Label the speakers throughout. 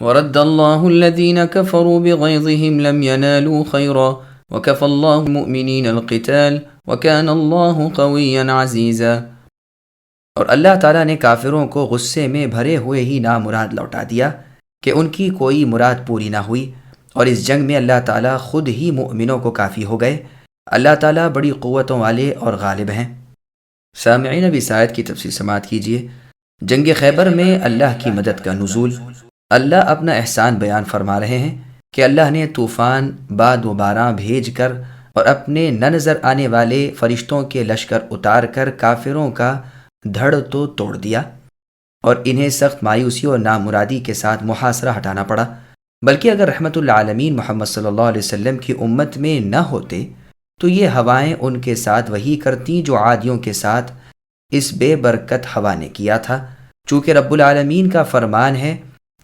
Speaker 1: ورد اللہ الذین كفروا بغیظہم لم ینالوا خیرا وکفى اللہ المؤمنین القتال وکان اللہ قویا عزیزا۔ اور اللہ تعالیٰ نے کافروں کو غصے میں بھرے ہوئے ہی نامراد لوٹا دیا کہ ان کی کوئی مراد پوری نہ ہوئی، اور اس جنگ میں اللہ تعالیٰ خود ہی مؤمنوں کو کافی ہو گئے۔ اللہ تعالیٰ بڑی قوتوں والے اور غالب ہیں۔ سامعین، اب اس آیت کی تفسیر سماعت کیجیے۔ جنگ خیبر میں اللہ کی مدد کا نزول۔ اللہ اپنا احسان بیان فرما رہے ہیں کہ اللہ نے طوفان، باد و باراں بھیج کر اور اپنے نہ نظر آنے والے فرشتوں کے لشکر اتار کر کافروں کا دھڑ تو توڑ دیا، اور انہیں سخت مایوسی اور نامرادی کے ساتھ محاصرہ ہٹانا پڑا۔ بلکہ اگر رحمت العالمین محمد صلی اللہ علیہ وسلم کی امت میں نہ ہوتے تو یہ ہوائیں ان کے ساتھ وہی کرتیں جو عادیوں کے ساتھ اس بے برکت ہوا نے کیا تھا۔ چونکہ رب العالمین کا فرمان ہے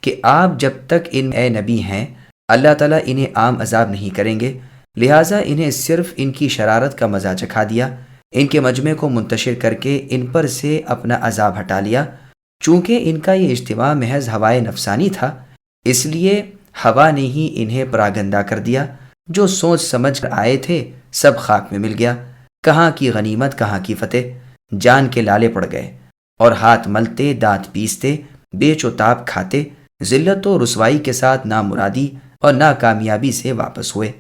Speaker 1: کہ آپ جب تک ان اے نبی ہیں اللہ تعالیٰ انہیں عام عذاب نہیں کریں گے، لہٰذا انہیں صرف ان کی شرارت کا مزہ چکھا دیا، ان کے مجمع کو منتشر کر کے ان پر سے اپنا عذاب ہٹا لیا۔ چونکہ ان کا یہ اجتماع محض ہوائے نفسانی تھا، اس لیے ہوا نے ہی انہیں پراگندہ کر دیا۔ جو سوچ سمجھ کر آئے تھے سب خاک میں مل گیا۔ کہاں کی غنیمت، کہاں کی فتح، جان کے لالے پڑ گئے، اور ہاتھ ملتے، دانت پیستے، بیچ و تاب کھاتے، ذلت و رسوائی کے ساتھ نامرادی اور ناکامیابی سے واپس ہوئے۔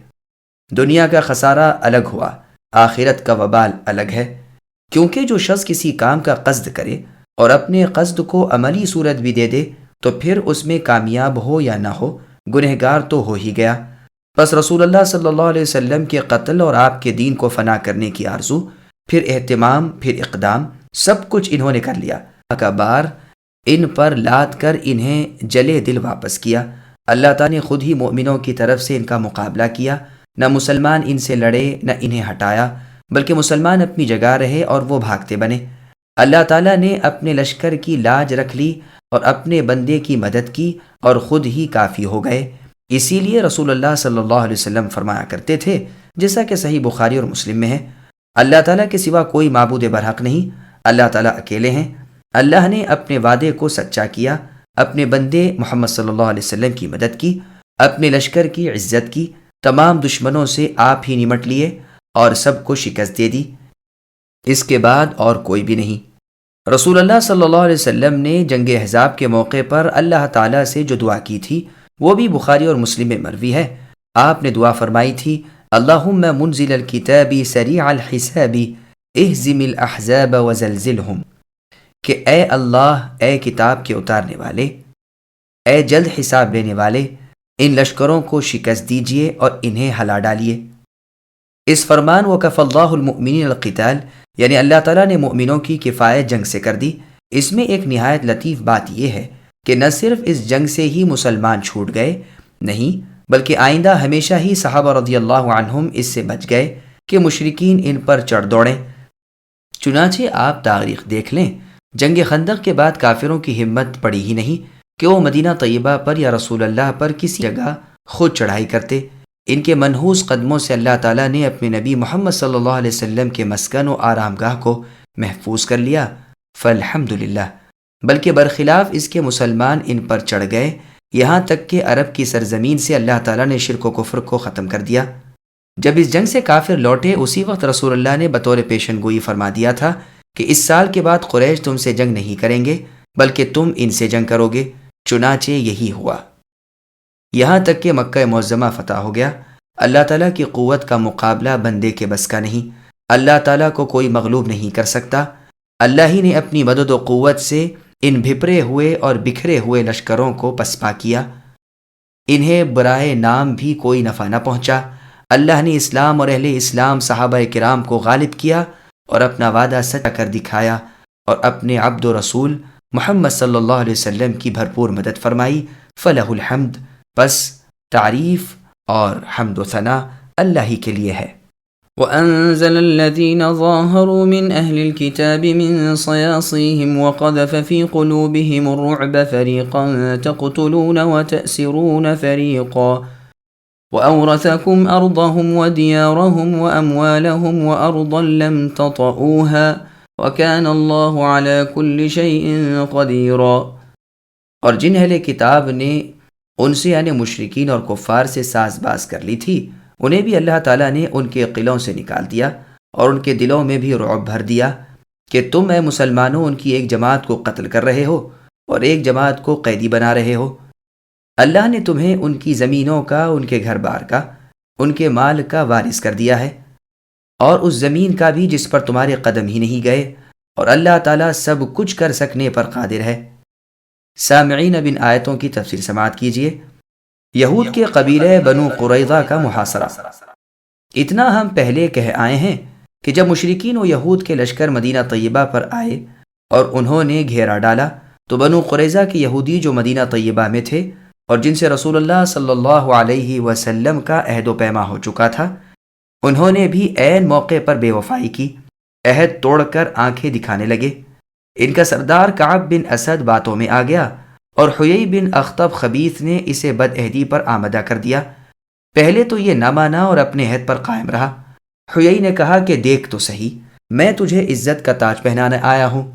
Speaker 1: دنیا کا خسارہ الگ ہوا، آخرت کا وبال الگ ہے۔ کیونکہ جو شخص کسی کام کا قصد کرے اور اپنے قصد کو عملی صورت بھی دے دے تو پھر اس میں کامیاب ہو یا نہ ہو، گنہگار تو ہو ہی گیا۔ بس رسول اللہ صلی اللہ علیہ وسلم کے قتل اور آپ کے دین کو فنا کرنے کی آرزو، پھر اہتمام، پھر اقدام، سب کچھ انہوں نے کر لیا۔ کا بار ان پر لاد کر انہیں جلے دل واپس کیا۔ اللہ تعالیٰ نے خود ہی مومنوں کی طرف سے ان کا مقابلہ کیا۔ نہ مسلمان ان سے لڑے نہ انہیں ہٹایا، بلکہ مسلمان اپنی جگہ رہے اور وہ بھاگتے بنے۔ اللہ تعالیٰ نے اپنے لشکر کی لاج رکھ لی اور اپنے بندے کی مدد کی اور خود ہی کافی ہو گئے۔ اسی لیے رسول اللہ صلی اللہ علیہ وسلم فرمایا کرتے تھے، جیسا کہ صحیح بخاری اور مسلم میں ہے، اللہ تعالیٰ کے سوا کوئی معبود برحق نہیں، اللہ تعالیٰ اکیلے ہیں۔ اللہ نے اپنے وعدے کو سچا کیا، اپنے بندے محمد صلی اللہ علیہ وسلم کی مدد کی، اپنے لشکر کی عزت کی، تمام دشمنوں سے آپ ہی نمٹ لیے اور سب کو شکست دے دی۔ اس کے بعد اور کوئی بھی نہیں۔ رسول اللہ صلی اللہ علیہ وسلم نے جنگ احزاب کے موقع پر اللہ تعالیٰ سے جو دعا کی تھی وہ بھی بخاری اور مسلم میں مروی ہے۔ آپ نے دعا فرمائی تھی، اللہم منزل الکتاب سریع الحساب اہزم الاحزاب وزلزلہم، کہ اے اللہ، اے کتاب کے اتارنے والے، اے جلد حساب لینے والے، ان لشکروں کو شکست دیجیے اور انہیں ہلا ڈالیے۔ اس فرمان وکفى اللہ المؤمنین القتال، یعنی اللہ تعالیٰ نے مؤمنوں کی کفایت جنگ سے کر دی۔ اس میں ایک نہایت لطیف بات یہ ہے کہ نہ صرف اس جنگ سے ہی مسلمان چھوٹ گئے، نہیں بلکہ آئندہ ہمیشہ ہی صحابہ رضی اللہ عنہم اس سے بچ گئے کہ مشرکین ان پر چڑھ دوڑیں۔ چنانچہ آپ تاریخ دیکھ لیں، جنگ خندق کے بعد کافروں کی ہمت پڑی ہی نہیں کہ وہ مدینہ طیبہ پر یا رسول اللہ پر کسی جگہ خود چڑھائی کرتے۔ ان کے منحوس قدموں سے اللہ تعالیٰ نے اپنے نبی محمد صلی اللہ علیہ وسلم کے مسکن و آرام گاہ کو محفوظ کر لیا، فالحمدللہ۔ بلکہ برخلاف اس کے مسلمان ان پر چڑھ گئے، یہاں تک کہ عرب کی سرزمین سے اللہ تعالیٰ نے شرک و کفر کو ختم کر دیا۔ جب اس جنگ سے کافر لوٹے، اسی وقت رسول اللہ نے بطور پیشن گوئی فرما دیا تھا کہ اس سال کے بعد قریش تم سے جنگ نہیں کریں گے بلکہ تم ان سے جنگ کرو گے۔ چنانچہ یہی ہوا، یہاں تک کہ مکہ معظمہ فتح ہو گیا۔ اللہ تعالیٰ کی قوت کا مقابلہ بندے کے بس کا نہیں، اللہ تعالیٰ کو کوئی مغلوب نہیں کر سکتا۔ اللہ ہی نے اپنی مدد و قوت سے ان بھپرے ہوئے اور بکھرے ہوئے لشکروں کو پسپا کیا، انہیں برائے نام بھی کوئی نفع نہ پہنچا۔ اللہ نے اسلام اور اہل اسلام صحابہ کرام کو غالب کیا اور اپنا وعدہ سچا کر دکھایا، اور اپنے عبد و رسول محمد صلی اللہ علیہ وسلم کی بھرپور مدد فرمائی۔ فلہ الحمد، پس تعریف اور حمد و ثنا اللہ ہی کے لیے ہے۔
Speaker 2: وأنزل الذين ظاهروا من أهل الكتاب من صياصيهم وقذف في قلوبهم الرعب فريقا تقتلون وتأسرون فريقا وأورثكم أرضهم وديارهم وأموالهم وأرضا لم تطئوها وكان الله على كل شيء قديرا۔
Speaker 1: اور جن اہل کتاب نے ان سے یعنی مشرکین اور کفار سے ساز باز کر لی تھی، انہیں بھی اللہ تعالیٰ نے ان کے قلعوں سے نکال دیا اور ان کے دلوں میں بھی رعب بھر دیا کہ تم اے مسلمانوں ان کی ایک جماعت کو قتل کر رہے ہو اور ایک جماعت کو قیدی بنا رہے ہو۔ اللہ نے تمہیں ان کی زمینوں کا، ان کے گھر بار کا، ان کے مال کا وارث کر دیا ہے، اور اس زمین کا بھی جس پر تمہارے قدم ہی نہیں گئے، اور اللہ تعالیٰ سب کچھ کر سکنے پر قادر ہے۔ سامعین، اب ان آیتوں کی تفسیر سماعت کیجیے۔ یہود کے قبیلہ بنو قریظہ کا محاصرہ۔ اتنا ہم پہلے کہہ آئے ہیں کہ جب مشرکین و یہود کے لشکر مدینہ طیبہ پر آئے اور انہوں نے گھیرا ڈالا تو بنو قریظہ کے یہودی جو مدینہ طیبہ میں تھے اور جن سے رسول اللہ صلی اللہ علیہ وسلم کا عہد و پیما ہو چکا تھا، انہوں نے بھی عین موقع پر بے وفائی کی، عہد توڑ کر آنکھیں دکھانے لگے۔ ان کا سردار کعب بن اسد باتوں میں آ گیا اور حیی بن اخطب خبیث نے اسے بد عہدی پر آمدہ کر دیا۔ پہلے تو یہ نہ مانا اور اپنے عہد پر قائم رہا۔ حیی نے کہا کہ دیکھ تو صحیح، میں تجھے عزت کا تاج پہنانے آیا ہوں۔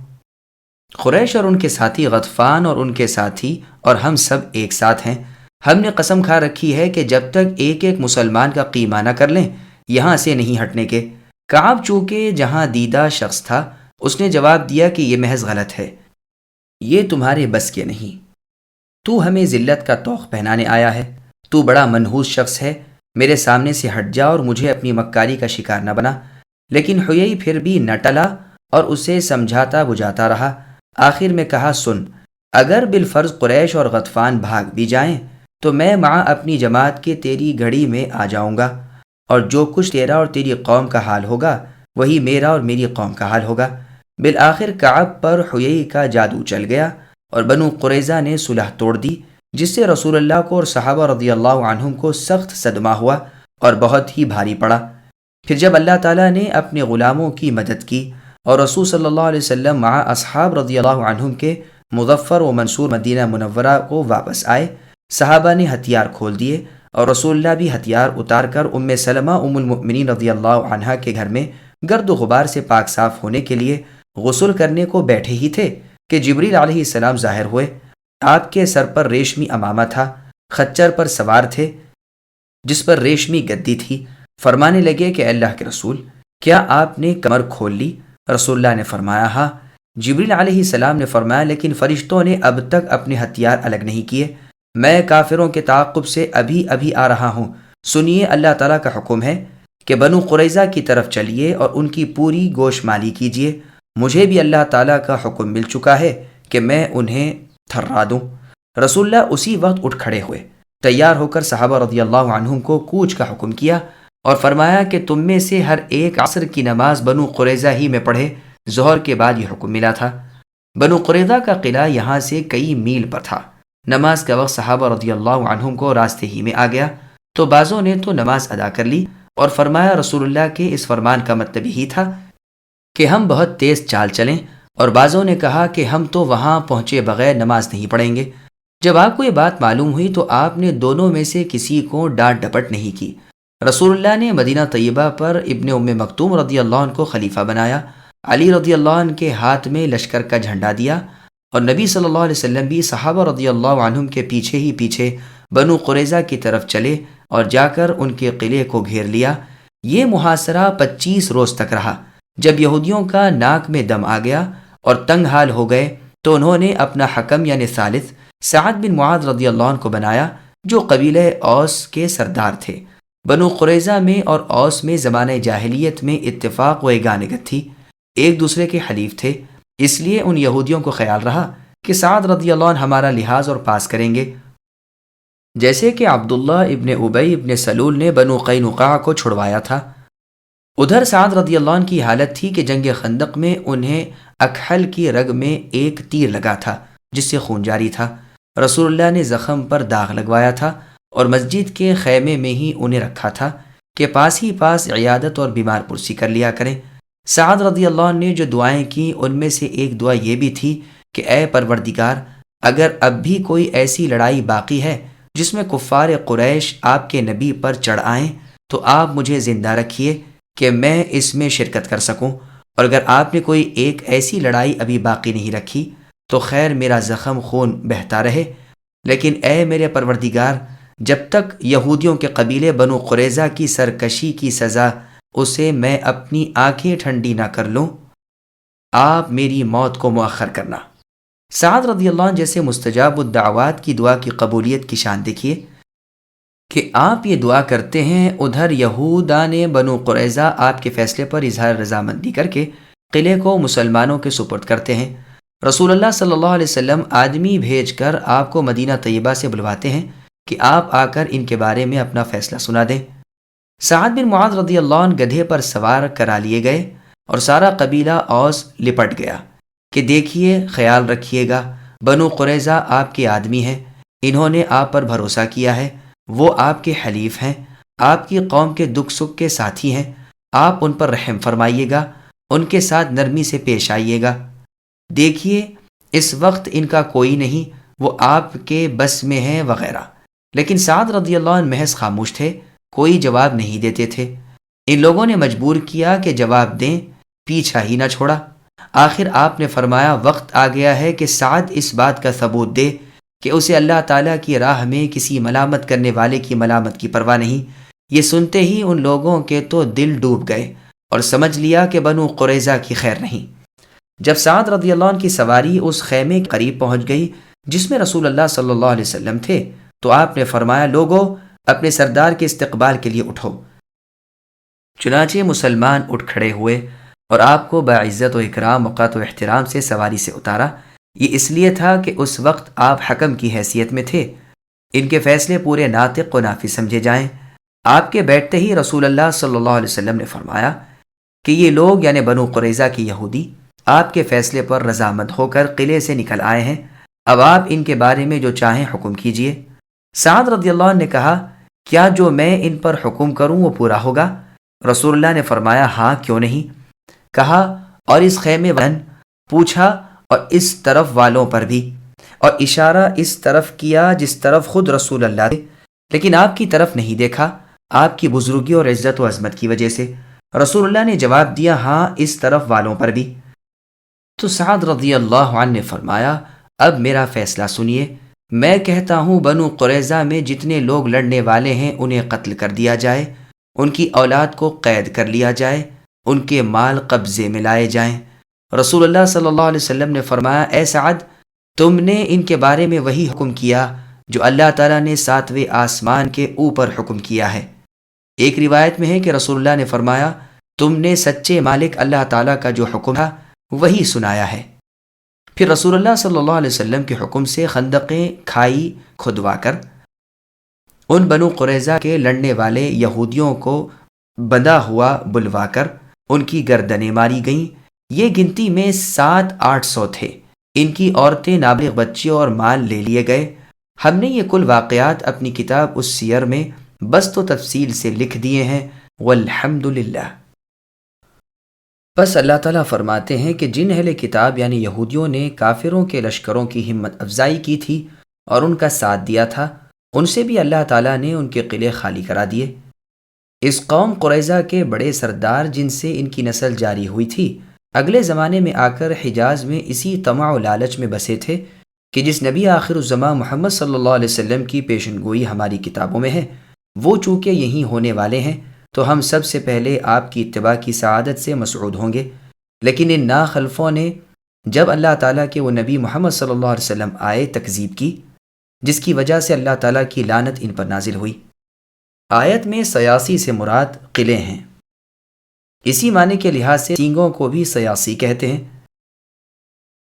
Speaker 1: قریش اور ان کے ساتھی غطفان اور ان کے ساتھی اور ہم سب ایک ساتھ ہیں۔ ہم نے قسم کھا رکھی ہے کہ جب تک ایک ایک مسلمان کا قیمہ نہ کر لیں یہاں سے نہیں ہٹنے کے۔ کعب چونکہ جہاں دیدہ شخص تھا، اس نے جواب دیا کہ یہ محض غلط ہے، یہ تمہارے بس کے نہیں، تو ہمیں ذلت کا طوق پہنانے آیا ہے، تو بڑا منحوس شخص ہے، میرے سامنے سے ہٹ جا اور مجھے اپنی مکاری کا شکار نہ بنا۔ لیکن حیی پھر بھی نہ ٹلا اور اسے سمجھاتا بجھاتا رہا۔ آخر میں کہا، سن، اگر بالفرض قریش اور غطفان بھاگ بھی جائیں تو میں مع اپنی جماعت کے تیری گھڑی میں آ جاؤں گا، اور جو کچھ تیرا اور تیری قوم کا حال ہوگا وہی میرا اور میری قوم کا حال ہوگا۔ بالآخر کعب پر حیی کا جادو چل گیا اور بنو قریظہ نے صلح توڑ دی، جس سے رسول اللہ کو اور صحابہ رضی اللہ عنہم کو سخت صدمہ ہوا اور بہت ہی بھاری پڑا۔ پھر جب اللہ تعالیٰ نے اپنے غلاموں کی مدد کی اور رسول صلی اللہ علیہ وسلم مع اصحاب رضی اللہ عنہم کے مظفر و منصور مدینہ منورہ کو واپس آئے، صحابہ نے ہتھیار کھول دیے اور رسول اللہ بھی ہتھیار اتار کر ام سلمہ ام المؤمنین رضی اللہ عنہا کے گھر میں گرد و غبار سے پاک صاف ہونے کے لیے غسل کرنے کو بیٹھے ہی تھے کہ جبریل علیہ السلام ظاہر ہوئے۔ آپ کے سر پر ریشمی امامہ تھا، خچر پر سوار تھے جس پر ریشمی گدی تھی۔ فرمانے لگے کہ اللہ کے رسول، کیا آپ نے کمر کھول لی؟ رسول اللہ نے فرمایا، ہاں۔ جبریل علیہ السلام نے فرمایا، لیکن فرشتوں نے اب تک اپنے ہتھیار الگ نہیں کیے، میں کافروں کے تعاقب سے ابھی آ رہا ہوں۔ سنیے، اللہ تعالیٰ کا حکم ہے کہ بنو قریظہ کی طرف چلیے اور ان کی پوری گوش مالی کیجیے۔ مجھے بھی اللہ تعالیٰ کا حکم مل چکا ہے کہ میں انہیں تھرا دوں۔ رسول اللہ اسی وقت اٹھ کھڑے ہوئے، تیار ہو کر صحابہ رضی اللہ عنہم کو کوچ کا حکم کیا اور فرمایا کہ تم میں سے ہر ایک عصر کی نماز بنو قریظہ ہی میں پڑھے۔ ظہر کے بعد یہ حکم ملا تھا۔ بنو قریظہ کا قلعہ یہاں سے کئی میل پر تھا۔ نماز کا وقت صحابہ رضی اللہ عنہم کو راستے ہی میں آ گیا تو بعضوں نے تو نماز ادا کر لی اور فرمایا رسول اللہ کے اس فرمان کا مطلب یہی تھا کہ ہم بہت تیز چال چلیں، اور بعضوں نے کہا کہ ہم تو وہاں پہنچے بغیر نماز نہیں پڑھیں گے۔ جب آپ کو یہ بات معلوم ہوئی تو آپ نے دونوں میں سے کسی کو ڈانٹ ڈپٹ نہیں کی۔ رسول اللہ نے مدینہ طیبہ پر ابن ام مکتوم رضی اللہ عنہ کو خلیفہ بنایا، علی رضی اللہ عنہ کے ہاتھ میں لشکر کا جھنڈا دیا، اور نبی صلی اللہ علیہ وسلم بھی صحابہ رضی اللہ عنہم کے پیچھے ہی پیچھے بنو قریظہ کی طرف چلے اور جا کر ان کے قلعے کو گھیر لیا۔ یہ محاصرہ 25 روز تک رہا۔ جب یہودیوں کا ناک میں دم آ گیا اور تنگ حال ہو گئے تو انہوں نے اپنا حکم یعنی ثالث سعد بن معاذ رضی اللہ عنہ کو بنایا، جو قبیلہ اوس کے سردار تھے۔ بنو قریظہ میں اور اوس میں زمانہ جاہلیت میں اتفاق و یگانگت تھی، ایک دوسرے کے حلیف تھے، اس لیے ان یہودیوں کو خیال رہا کہ سعد رضی اللہ عنہ ہمارا لحاظ اور پاس کریں گے، جیسے کہ عبداللہ ابن ابی ابن سلول نے بنو قینقاع کو چھڑوایا تھا۔ ادھر سعد رضی اللہ عنہ کی حالت تھی کہ جنگ خندق میں انہیں اکحل کی رگ میں ایک تیر لگا تھا جس سے خون جاری تھا۔ رسول اللہ نے زخم پر داغ لگوایا تھا اور مسجد کے خیمے میں ہی انہیں رکھا تھا کہ پاس ہی پاس عیادت اور بیمار پرسی کر لیا کریں۔ سعد رضی اللہ عنہ نے جو دعائیں کی ان میں سے ایک دعا یہ بھی تھی کہ اے پروردگار، اگر اب بھی کوئی ایسی لڑائی باقی ہے جس میں کفار قریش آپ کے نبی پر چڑھ آئیں تو آپ مجھے زندہ رکھیے کہ میں اس میں شرکت کر سکوں، اور اگر آپ نے کوئی ایک ایسی لڑائی ابھی باقی نہیں رکھی تو خیر میرا زخم خون بہتا رہے لیکن اے میرے پروردگار، جب تک یہودیوں کے قبیلے بنو قریظہ کی سرکشی کی سزا اسے میں اپنی آنکھیں ٹھنڈی نہ کر لوں، آپ میری موت کو مؤخر کرنا۔ سعد رضی اللہ عنہ جیسے مستجاب الدعوات کی دعا کی قبولیت کی شان دیکھیے کہ آپ یہ دعا کرتے ہیں، ادھر یہودان بنو قریظہ آپ کے فیصلے پر اظہار رضامندی کر کے قلعے کو مسلمانوں کے سپرد کرتے ہیں۔ رسول اللہ صلی اللہ علیہ وسلم آدمی بھیج کر آپ کو مدینہ طیبہ سے بلواتے ہیں کہ آپ آ کر ان کے بارے میں اپنا فیصلہ سنا دیں۔ سعد بن معاذ رضی اللہ عنہ گدھے پر سوار کرا لیے گئے اور سارا قبیلہ اوس لپٹ گیا کہ دیکھیے، خیال رکھیے گا، بنو قریظہ آپ کے آدمی ہیں، انہوں نے آپ پر بھروسہ کیا ہے، وہ آپ کے حلیف ہیں، آپ کی قوم کے دکھ سکھ کے ساتھی ہیں، آپ ان پر رحم فرمائیے گا، ان کے ساتھ نرمی سے پیش آئیے گا۔ دیکھیے، اس وقت ان کا کوئی نہیں، وہ آپ کے بس میں ہیں وغیرہ۔ لیکن سعد رضی اللہ عنہ محض خاموش تھے، کوئی جواب نہیں دیتے تھے۔ ان لوگوں نے مجبور کیا کہ جواب دیں، پیچھا ہی نہ چھوڑا۔ آخر آپ نے فرمایا، وقت آ گیا ہے کہ سعد اس بات کا ثبوت دے کہ اسے اللہ تعالیٰ کی راہ میں کسی ملامت کرنے والے کی ملامت کی پرواہ نہیں۔ یہ سنتے ہی ان لوگوں کے تو دل ڈوب گئے اور سمجھ لیا کہ بنو قریظہ کی خیر نہیں۔ جب سعد رضی اللہ عنہ کی سواری اس خیمے کے قریب پہنچ گئی جس میں رسول اللہ صلی اللہ علیہ وسلم تھے، تو آپ نے فرمایا، لوگو، اپنے سردار کے استقبال کے لیے اٹھو۔ چنانچہ مسلمان اٹھ کھڑے ہوئے اور آپ کو باعزت و اکرام، وقت و احترام سے سواری سے اتارا۔ یہ اس لیے تھا کہ اس وقت آپ حکم کی حیثیت میں تھے، ان کے فیصلے پورے ناطق و نافذ سمجھے جائیں۔ آپ کے بیٹھتے ہی رسول اللہ صلی اللہ علیہ وسلم نے فرمایا کہ یہ لوگ یعنی بنو قریظہ کی یہودی آپ کے فیصلے پر رضامند ہو کر قلعے سے نکل آئے ہیں، اب آپ ان کے بارے میں جو چاہیں حکم کیجیے۔ سعد رضی اللہ عنہ نے کہا، کیا جو میں ان پر حکم کروں وہ پورا ہوگا؟ رسول اللہ نے فرمایا، ہاں، کیوں نہیں؟ کہا، اور اس خیمے ون پوچھا، اور اس طرف والوں پر بھی، اور اشارہ اس طرف کیا جس طرف خود رسول اللہ تھے، لیکن آپ کی طرف نہیں دیکھا، آپ کی بزرگی اور عزت و عظمت کی وجہ سے۔ رسول اللہ نے جواب دیا، ہاں، اس طرف والوں پر بھی۔ تو سعد رضی اللہ عنہ نے فرمایا، اب میرا فیصلہ سنیے، میں کہتا ہوں بنو قریظہ میں جتنے لوگ لڑنے والے ہیں انہیں قتل کر دیا جائے، ان کی اولاد کو قید کر لیا جائے، ان کے مال قبضے میں لائے جائیں۔ رسول اللہ صلی اللہ علیہ وسلم نے فرمایا، اے سعد، تم نے ان کے بارے میں وہی حکم کیا جو اللہ تعالیٰ نے 7ویں آسمان کے اوپر حکم کیا ہے۔ ایک روایت میں ہے کہ رسول اللہ نے فرمایا، تم نے سچے مالک اللہ تعالیٰ کا جو حکم تھا وہی سنایا ہے۔ پھر رسول اللہ صلی اللہ علیہ وسلم کے حکم سے خندقیں کھائی کھدوا کر ان بنو قریظہ کے لڑنے والے یہودیوں کو بندھا ہوا بلوا کر ان کی گردنیں ماری گئیں۔ یہ گنتی میں 700-800 تھے۔ ان کی عورتیں، نابالغ بچے اور مال لے لیے گئے۔ ہم نے یہ کل واقعات اپنی کتاب السیر میں بسط و تفصیل سے لکھ دیے ہیں، والحمدللہ۔ بس اللہ تعالیٰ فرماتے ہیں کہ جن اہل کتاب یعنی یہودیوں نے کافروں کے لشکروں کی ہمت افزائی کی تھی اور ان کا ساتھ دیا تھا، ان سے بھی اللہ تعالیٰ نے ان کے قلعے خالی کرا دیے۔ اس قوم قریظہ کے بڑے سردار جن سے ان کی نسل جاری ہوئی تھی، اگلے زمانے میں آ کر حجاز میں اسی طمع و لالچ میں بسے تھے کہ جس نبی آخر الزماں محمد صلی اللہ علیہ وسلم کی پیشن گوئی ہماری کتابوں میں ہے، وہ چونکہ یہیں ہونے والے ہیں تو ہم سب سے پہلے آپ کی اتباع کی سعادت سے مسعود ہوں گے۔ لیکن ان ناخلفوں نے جب اللہ تعالیٰ کے وہ نبی محمد صلی اللہ علیہ وسلم آئے تکذیب کی، جس کی وجہ سے اللہ تعالیٰ کی لعنت ان پر نازل ہوئی۔ آیت میں سیاسی سے مراد قلعے ہیں۔ اسی معنی کے لحاظ سے سینگوں کو بھی سیاسی کہتے ہیں،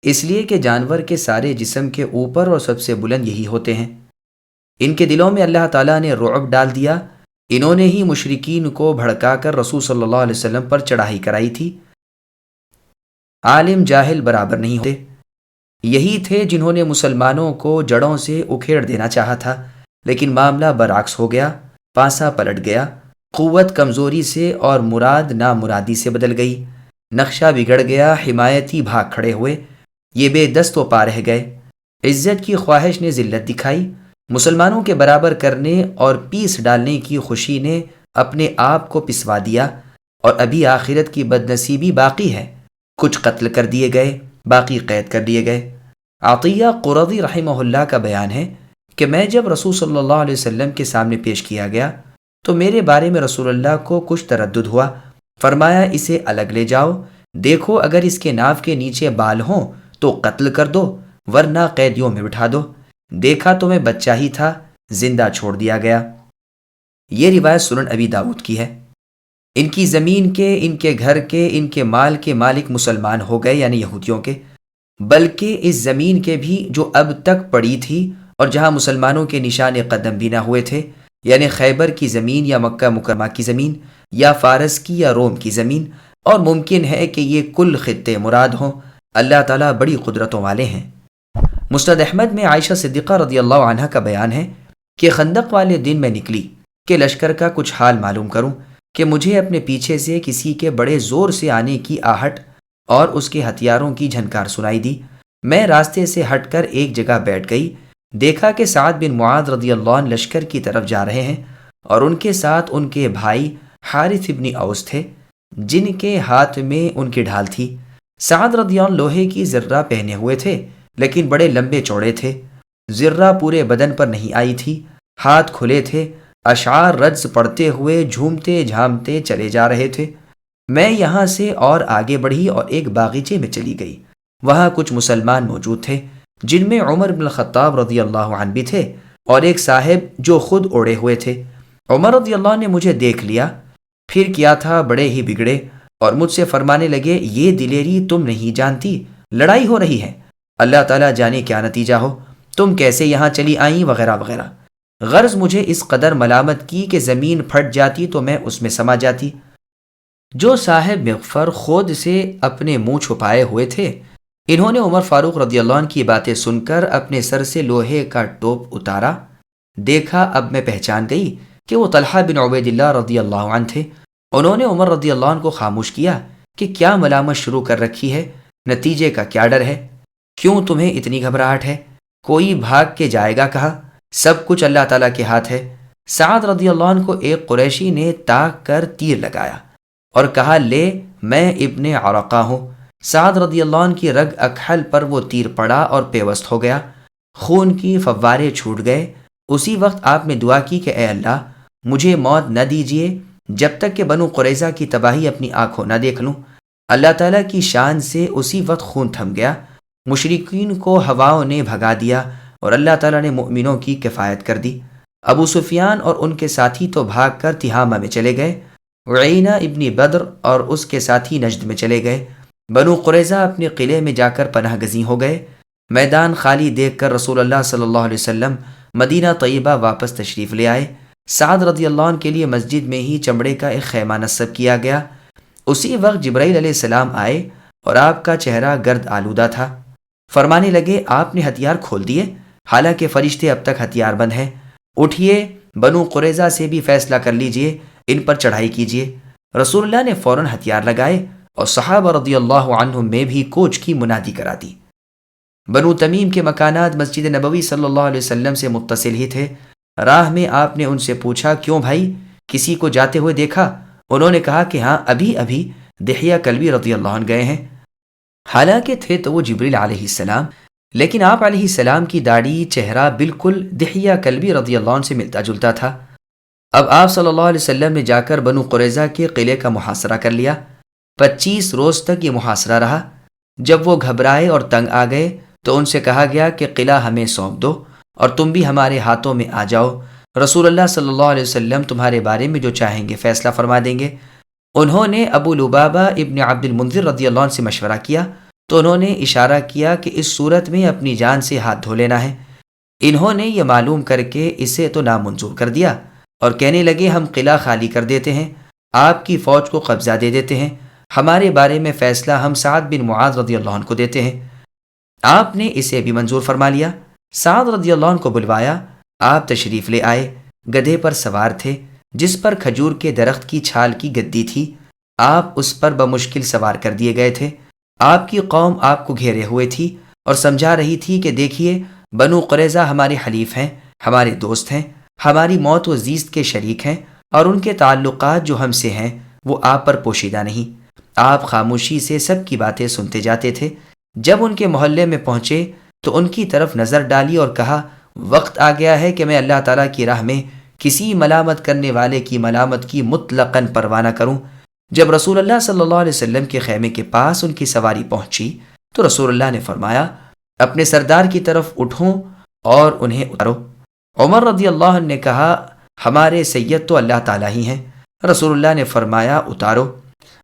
Speaker 1: اس لیے کہ جانور کے سارے جسم کے اوپر اور سب سے بلند یہی ہوتے ہیں۔ ان کے دلوں میں اللہ تعالیٰ نے رعب ڈال دیا، انہوں نے ہی مشرکین کو بھڑکا کر رسول صلی اللہ علیہ وسلم پر چڑھائی کرائی تھی۔ عالم جاہل برابر نہیں ہوتے، یہی تھے جنہوں نے مسلمانوں کو جڑوں سے اکھیڑ دینا چاہا تھا، لیکن معاملہ برعکس ہو گیا، پانسا پلٹ گیا، قوت کمزوری سے اور مراد نامرادی سے بدل گئی، نقشہ بگڑ گیا، حمایتی بھاگ کھڑے ہوئے، یہ بے دست و پا رہ گئے، عزت کی خواہش نے ذلت دکھائی، مسلمانوں کے برابر کرنے اور پیس ڈالنے کی خوشی نے اپنے آپ کو پسوا دیا، اور ابھی آخرت کی بدنصیبی باقی ہے، کچھ قتل کر دیے گئے، باقی قید کر لیے گئے۔ عطیہ قرظی رحمہ اللہ کا بیان ہے کہ میں جب رسول صلی اللہ علیہ وسلم کے سامنے پیش کیا گیا تو میرے بارے میں رسول اللہ کو کچھ تردد ہوا۔ فرمایا اسے الگ لے جاؤ، دیکھو اگر اس کے ناف کے نیچے بال ہوں تو قتل کر دو ورنہ قیدیوں میں بٹھا دو۔ دیکھا تو میں بچہ ہی تھا، زندہ چھوڑ دیا گیا۔ یہ روایت سنن ابی داؤد کی ہے۔ ان کی زمین کے، ان کے گھر کے، ان کے مال کے مالک مسلمان ہو گئے، یعنی یہودیوں کے، بلکہ اس زمین کے بھی جو اب تک پڑی تھی اور جہاں مسلمانوں کے نشان قدم بھی نہ ہوئے تھے، یعنی خیبر کی زمین یا مکہ مکرمہ کی زمین یا فارس کی یا روم کی زمین، اور ممکن ہے کہ یہ کل خطے مراد ہوں۔ اللہ تعالیٰ بڑی قدرتوں والے ہیں۔ مسند احمد میں عائشہ صدیقہ رضی اللہ عنہ کا بیان ہے کہ خندق والے دن میں نکلی کہ لشکر کا کچھ حال معلوم کروں کہ مجھے اپنے پیچھے سے کسی کے بڑے زور سے آنے کی آہٹ اور اس کے ہتھیاروں کی جھنکار سنائی دی۔ میں راستے سے ہٹ کر ایک جگہ بیٹھ گئی، دیکھا کہ سعد بن معاذ رضی اللہ عنہ لشکر کی طرف جا رہے ہیں اور ان کے ساتھ ان کے بھائی حارث ابن اوس تھے جن کے ہاتھ میں ان کی ڈھال تھی۔ سعد رضی اللہ عنہ لوہے کی زرہ پہنے ہوئے تھے لیکن بڑے لمبے چوڑے تھے، زرہ پورے بدن پر نہیں آئی تھی، ہاتھ کھلے تھے، اشعار رجز پڑھتے ہوئے جھومتے جھامتے چلے جا رہے تھے۔ میں یہاں سے اور آگے بڑھی اور ایک باغیچے میں چلی گئی، وہاں کچھ مسلمان موجود تھے جن میں عمر بن الخطاب رضی اللہ عنہ بھی تھے اور ایک صاحب جو خود اوڑے ہوئے تھے۔ عمر رضی اللہ عنہ نے مجھے دیکھ لیا، پھر کیا تھا بڑے ہی بگڑے اور مجھ سے فرمانے لگے، یہ دلیری تم نہیں جانتی، لڑائی ہو رہی ہے، اللہ تعالیٰ جانے کیا نتیجہ ہو، تم کیسے یہاں چلی آئیں وغیرہ وغیرہ۔ غرض مجھے اس قدر ملامت کی کہ زمین پھٹ جاتی تو میں اس میں سما جاتی۔ جو صاحب مغفر خود سے اپنے منہ چھپائے ہوئے تھے، انہوں نے عمر فاروق رضی اللہ عنہ کی باتیں سن کر اپنے سر سے لوہے کا ٹوپ اتارا۔ دیکھا اب میں پہچان گئی کہ وہ طلحہ بن عبید اللہ رضی اللہ عنہ تھے۔ انہوں نے عمر رضی اللہ عنہ کو خاموش کیا کہ کیا ملامت شروع کر رکھی ہے، نتیجے کا کیا ڈر ہے، کیوں تمہیں اتنی گھبراہٹ ہے، کوئی بھاگ کے جائے گا کہاں، سب کچھ اللہ تعالیٰ کے ہاتھ ہے۔ سعد رضی اللہ عنہ کو ایک قریشی نے تاک کر تیر لگایا اور کہا، لے میں ابن عرقہ ہوں۔ سعد رضی اللہ عنہ کی رگ اکحل پر وہ تیر پڑا اور پیوست ہو گیا، خون کی فوارے چھوٹ گئے۔ اسی وقت آپ نے دعا کی کہ اے اللہ مجھے موت نہ دیجیے جب تک کہ بنو قریظہ کی تباہی اپنی آنکھوں نہ دیکھ لوں۔ اللہ تعالیٰ کی شان سے اسی وقت خون تھم گیا، مشرکین کو ہواؤں نے بھگا دیا اور اللہ تعالیٰ نے مؤمنوں کی کفایت کر دی۔ ابو سفیان اور ان کے ساتھی تو بھاگ کر تہامہ میں چلے گئے، عینہ ابن بدر اور اس کے ساتھی نجد میں چلے گئے۔ بنو قریظہ اپنے قلعے میں جا کر پناہ گزین ہو گئے۔ میدان خالی دیکھ کر رسول اللہ صلی اللہ علیہ وسلم مدینہ طیبہ واپس تشریف لے آئے۔ سعد رضی اللہ عنہ کے لیے مسجد میں ہی چمڑے کا ایک خیمہ نصب کیا گیا۔ اسی وقت جبرائیل علیہ السلام آئے اور آپ کا چہرہ گرد آلودہ تھا۔ فرمانے لگے، آپ نے ہتھیار کھول دیے، حالانکہ فرشتے اب تک ہتھیار بند ہیں، اٹھیے بنو قریظہ سے بھی فیصلہ کر لیجئے، ان پر چڑھائی کیجئے۔ رسول اللہ نے فوراً ہتھیار لگائے اور صحابہ رضی اللہ عنہم میں بھی کوچ کی منادی کرا دی۔ بنو تمیم کے مکانات مسجد نبوی صلی اللہ علیہ وسلم سے متصل ہی تھے۔ راہ میں آپ نے ان سے پوچھا، کیوں بھائی کسی کو جاتے ہوئے دیکھا؟ انہوں نے کہا کہ ہاں، ابھی دحیہ کلبی رضی اللہ عنہ گئے ہیں۔ حالانکہ تھے تو وہ جبریل علیہ السلام، لیکن آپ علیہ السلام کی داڑھی چہرہ بالکل دحیہ کلبی رضی اللہ عنہ سے ملتا جلتا تھا۔ اب آپ صلی اللہ علیہ وسلم نے جا کر بنو قریظہ کے قلعے کا محاصرہ کر لیا۔ 25 روز تک یہ محاصرہ رہا۔ جب وہ گھبرائے اور تنگ آ گئے تو ان سے کہا گیا کہ قلعہ ہمیں سونپ دو اور تم بھی ہمارے ہاتھوں میں آ جاؤ، رسول اللہ صلی اللہ علیہ وسلم تمہارے بارے میں جو چاہیں گے فیصلہ فرما دیں گے۔ انہوں نے ابو لبابہ ابن عبد المنذر رضی اللہ عنہ سے مشورہ کیا تو انہوں نے اشارہ کیا کہ اس صورت میں اپنی جان سے ہاتھ دھو لینا ہے۔ انہوں نے یہ معلوم کر کے اسے تو نامنظور کر دیا اور کہنے لگے، ہم قلعہ خالی کر دیتے ہیں، آپ کی فوج کو قبضہ دے دیتے ہیں، ہمارے بارے میں فیصلہ ہم سعد بن معاذ رضی اللہ عنہ کو دیتے ہیں۔ آپ نے اسے بھی منظور فرما لیا۔ سعد رضی اللہ عنہ کو بلوایا، آپ تشریف لے آئے، گدھے پر سوار تھے جس پر کھجور کے درخت کی چھال کی گدی تھی۔ آپ اس پر بمشکل سوار کر دیے گئے تھے۔ آپ کی قوم آپ کو گھیرے ہوئے تھی اور سمجھا رہی تھی کہ دیکھیے بنو قریظہ ہمارے حلیف ہیں، ہمارے دوست ہیں، ہماری موت و زیست کے شریک ہیں اور ان کے تعلقات جو ہم سے ہیں وہ آپ پر پوشیدہ نہیں۔ آپ خاموشی سے سب کی باتیں سنتے جاتے تھے۔ جب ان کے محلے میں پہنچے تو ان کی طرف نظر ڈالی اور کہا، وقت آ گیا ہے کہ میں اللہ تعالیٰ کی راہ میں کسی ملامت کرنے والے کی ملامت کی مطلقاً پرواہ نہ کروں۔ جب رسول اللہ صلی اللہ علیہ وسلم کے خیمے کے پاس ان کی سواری پہنچی تو رسول اللہ نے فرمایا، اپنے سردار کی طرف اٹھو اور انہیں اتارو۔ عمر رضی اللہ عنہ نے کہا، ہمارے سید تو اللہ تعالیٰ ہی ہیں۔ رسول اللہ نے فرمایا، اتارو۔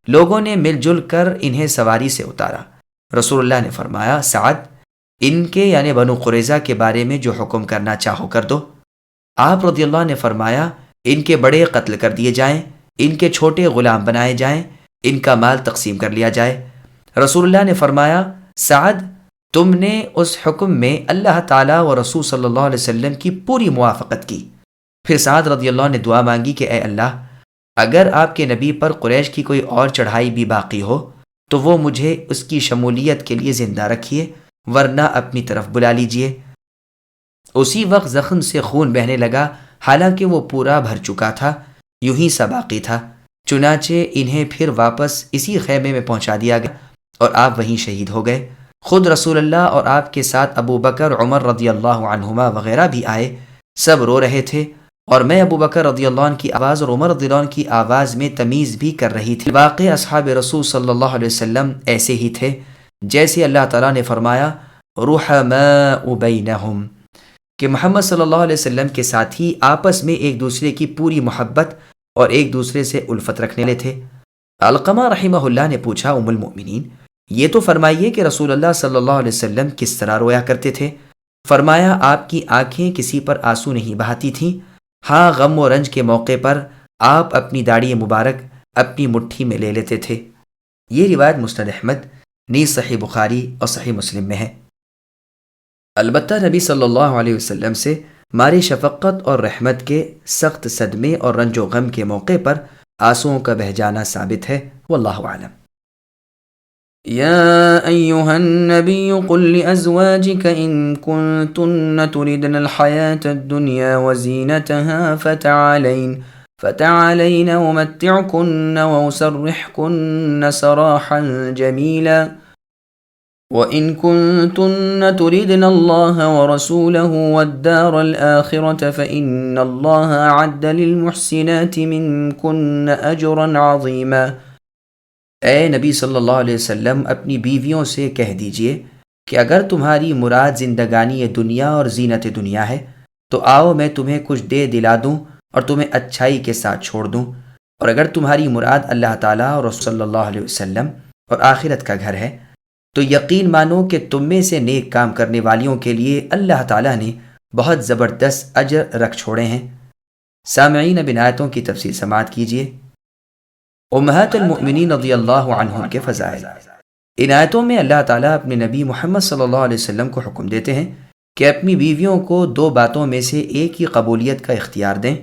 Speaker 1: لوگوں نے مل جل کر انہیں سواری سے اتارا۔ رسول اللہ نے فرمایا، سعد، ان کے یعنی بنو قریظہ کے بارے میں جو حکم کرنا چاہو کر دو۔ آپ رضی اللہ نے فرمایا، ان کے بڑے قتل کر دیے جائیں، ان کے چھوٹے غلام بنائے جائیں، ان کا مال تقسیم کر لیا جائے۔ رسول اللہ نے فرمایا، سعد، تم نے اس حکم میں اللہ تعالیٰ و رسول صلی اللہ علیہ وسلم کی پوری موافقت کی۔ پھر سعد رضی اللہ نے دعا مانگی کہ اے اللہ، اگر آپ کے نبی پر قریش کی کوئی اور چڑھائی بھی باقی ہو تو وہ مجھے اس کی شمولیت کے لیے زندہ رکھیے، ورنہ اپنی طرف بلا لیجیے۔ اسی وقت زخم سے خون بہنے لگا، حالانکہ وہ پورا بھر چکا تھا، یوں ہی سا باقی تھا۔ چنانچہ انہیں پھر واپس اسی خیمے میں پہنچا دیا گیا اور آپ وہیں شہید ہو گئے۔ خود رسول اللہ اور آپ کے ساتھ ابو بکر، عمر رضی اللہ عنہما وغیرہ بھی آئے، سب رو رہے تھے، اور میں ابو بکر رضی اللہ عنہ کی آواز اور عمر رضی اللہ عنہ کی آواز میں تمیز بھی کر رہی تھی۔ واقع اصحاب رسول صلی اللہ علیہ وسلم ایسے ہی تھے جیسے اللہ تعالیٰ نے فرمایا، رحماء بینہم، کہ محمد صلی اللہ علیہ وسلم کے ساتھی آپس میں ایک دوسرے کی پوری محبت اور ایک دوسرے سے الفت رکھنے والے تھے۔ علقمہ رحمہ اللہ نے پوچھا، ام المؤمنین، یہ تو فرمائیے کہ رسول اللہ صلی اللہ علیہ وسلم کس طرح رویا کرتے تھے؟ فرمایا، آپ کی آنکھیں کسی پر آنسو نہیں بہاتی تھیں، ہاں غم و رنج کے موقع پر آپ اپنی داڑھی مبارک اپنی مٹھی میں لے لیتے تھے۔ یہ روایت مسند احمد، نیز صحیح بخاری اور صحیح مسلم میں ہے۔ البتہ نبی صلی اللہ علیہ وسلم سے ماری شفقت اور رحمت کے سخت صدمے اور رنج و غم کے موقع پر آنسوؤں کا بہہ جانا ثابت ہے، واللہ اعلم۔
Speaker 2: يا أيها النبي قل لأزواجك إن كنتن تردن الحياة الدنيا وزينتها فتعالين أمتعكن وأسرحكن سراحا جميلا وإن كنتن تردن الله ورسوله والدار الآخرة فإن الله أعد للمحسنات منكن أجرا عظيما۔
Speaker 1: اے نبی صلی اللہ علیہ وسلم، اپنی بیویوں سے کہہ دیجئے کہ اگر تمہاری مراد زندگانی دنیا اور زینت دنیا ہے تو آؤ میں تمہیں کچھ دے دلا دوں اور تمہیں اچھائی کے ساتھ چھوڑ دوں، اور اگر تمہاری مراد اللہ تعالیٰ اور رسول صلی اللہ علیہ وسلم اور آخرت کا گھر ہے تو یقین مانو کہ تم میں سے نیک کام کرنے والیوں کے لیے اللہ تعالیٰ نے بہت زبردست اجر رکھ چھوڑے ہیں۔ سامعین، اب ان آیتوں کی تفصیل سماعت کیجیے۔ امہات المؤمنین رضی اللہ عنہم کے فضائل۔ ان آیتوں میں اللہ تعالیٰ اپنے نبی محمد صلی اللہ علیہ وسلم کو حکم دیتے ہیں کہ اپنی بیویوں کو دو باتوں میں سے ایک ہی قبولیت کا اختیار دیں،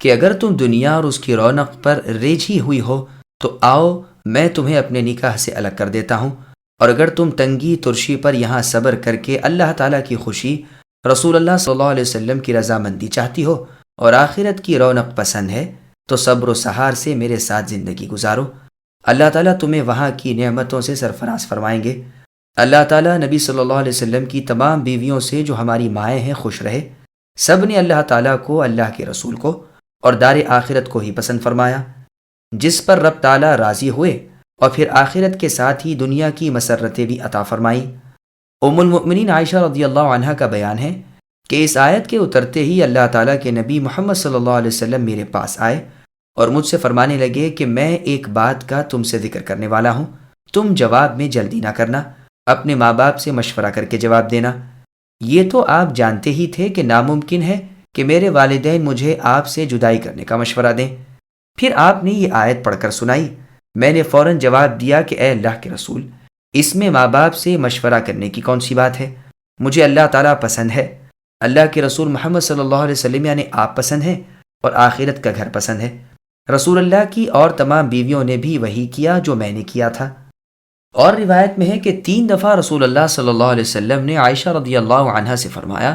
Speaker 1: کہ اگر تم دنیا اور اس کی رونق پر ریجھی ہوئی ہو تو آؤ میں تمہیں اپنے نکاح سے الگ کر دیتا ہوں، اور اگر تم تنگی ترشی پر یہاں صبر کر کے اللہ تعالیٰ کی خوشی، رسول اللہ صلی اللہ علیہ وسلم کی رضامندی چاہتی ہو اور آخرت کی رونق پسند ہے تو صبر و سحار سے میرے ساتھ زندگی گزارو۔ اللہ تعالیٰ تمہیں وہاں کی نعمتوں سے سرفراز فرمائیں گے۔ اللہ تعالیٰ نبی صلی اللہ علیہ وسلم کی تمام بیویوں سے جو ہماری مائیں ہیں خوش رہے۔ سب نے اللہ تعالیٰ کو، اللہ کے رسول کو اور دار آخرت کو ہی پسند فرمایا، جس پر رب تعالیٰ راضی ہوئے، اور پھر آخرت کے ساتھ ہی دنیا کی مسرتیں بھی عطا فرمائیں۔ ام المؤمنین عائشہ رضی اللہ عنہا کا بیان ہے کہ اس آیت کے اترتے ہی اللہ تعالیٰ کے نبی محمد صلی اللہ علیہ وسلم میرے پاس آئے اور مجھ سے فرمانے لگے کہ میں ایک بات کا تم سے ذکر کرنے والا ہوں، تم جواب میں جلدی نہ کرنا، اپنے ماں باپ سے مشورہ کر کے جواب دینا۔ یہ تو آپ جانتے ہی تھے کہ ناممکن ہے کہ میرے والدین مجھے آپ سے جدائی کرنے کا مشورہ دیں۔ پھر آپ نے یہ آیت پڑھ کر سنائی۔ میں نے فوراً جواب دیا کہ اے اللہ کے رسول، اس میں ماں باپ سے مشورہ کرنے کی کون سی بات ہے؟ مجھے اللہ تعالیٰ پسند ہے، اللہ کے رسول محمد صلی اللہ علیہ وسلم یعنی آپ پسند ہیں، اور آخرت کا گھر پسند ہے۔ رسول اللہ کی اور تمام بیویوں نے بھی وہی کیا جو میں نے کیا تھا۔ اور روایت میں ہے کہ 3 دفعہ رسول اللہ صلی اللہ علیہ وسلم نے عائشہ رضی اللہ عنہا سے فرمایا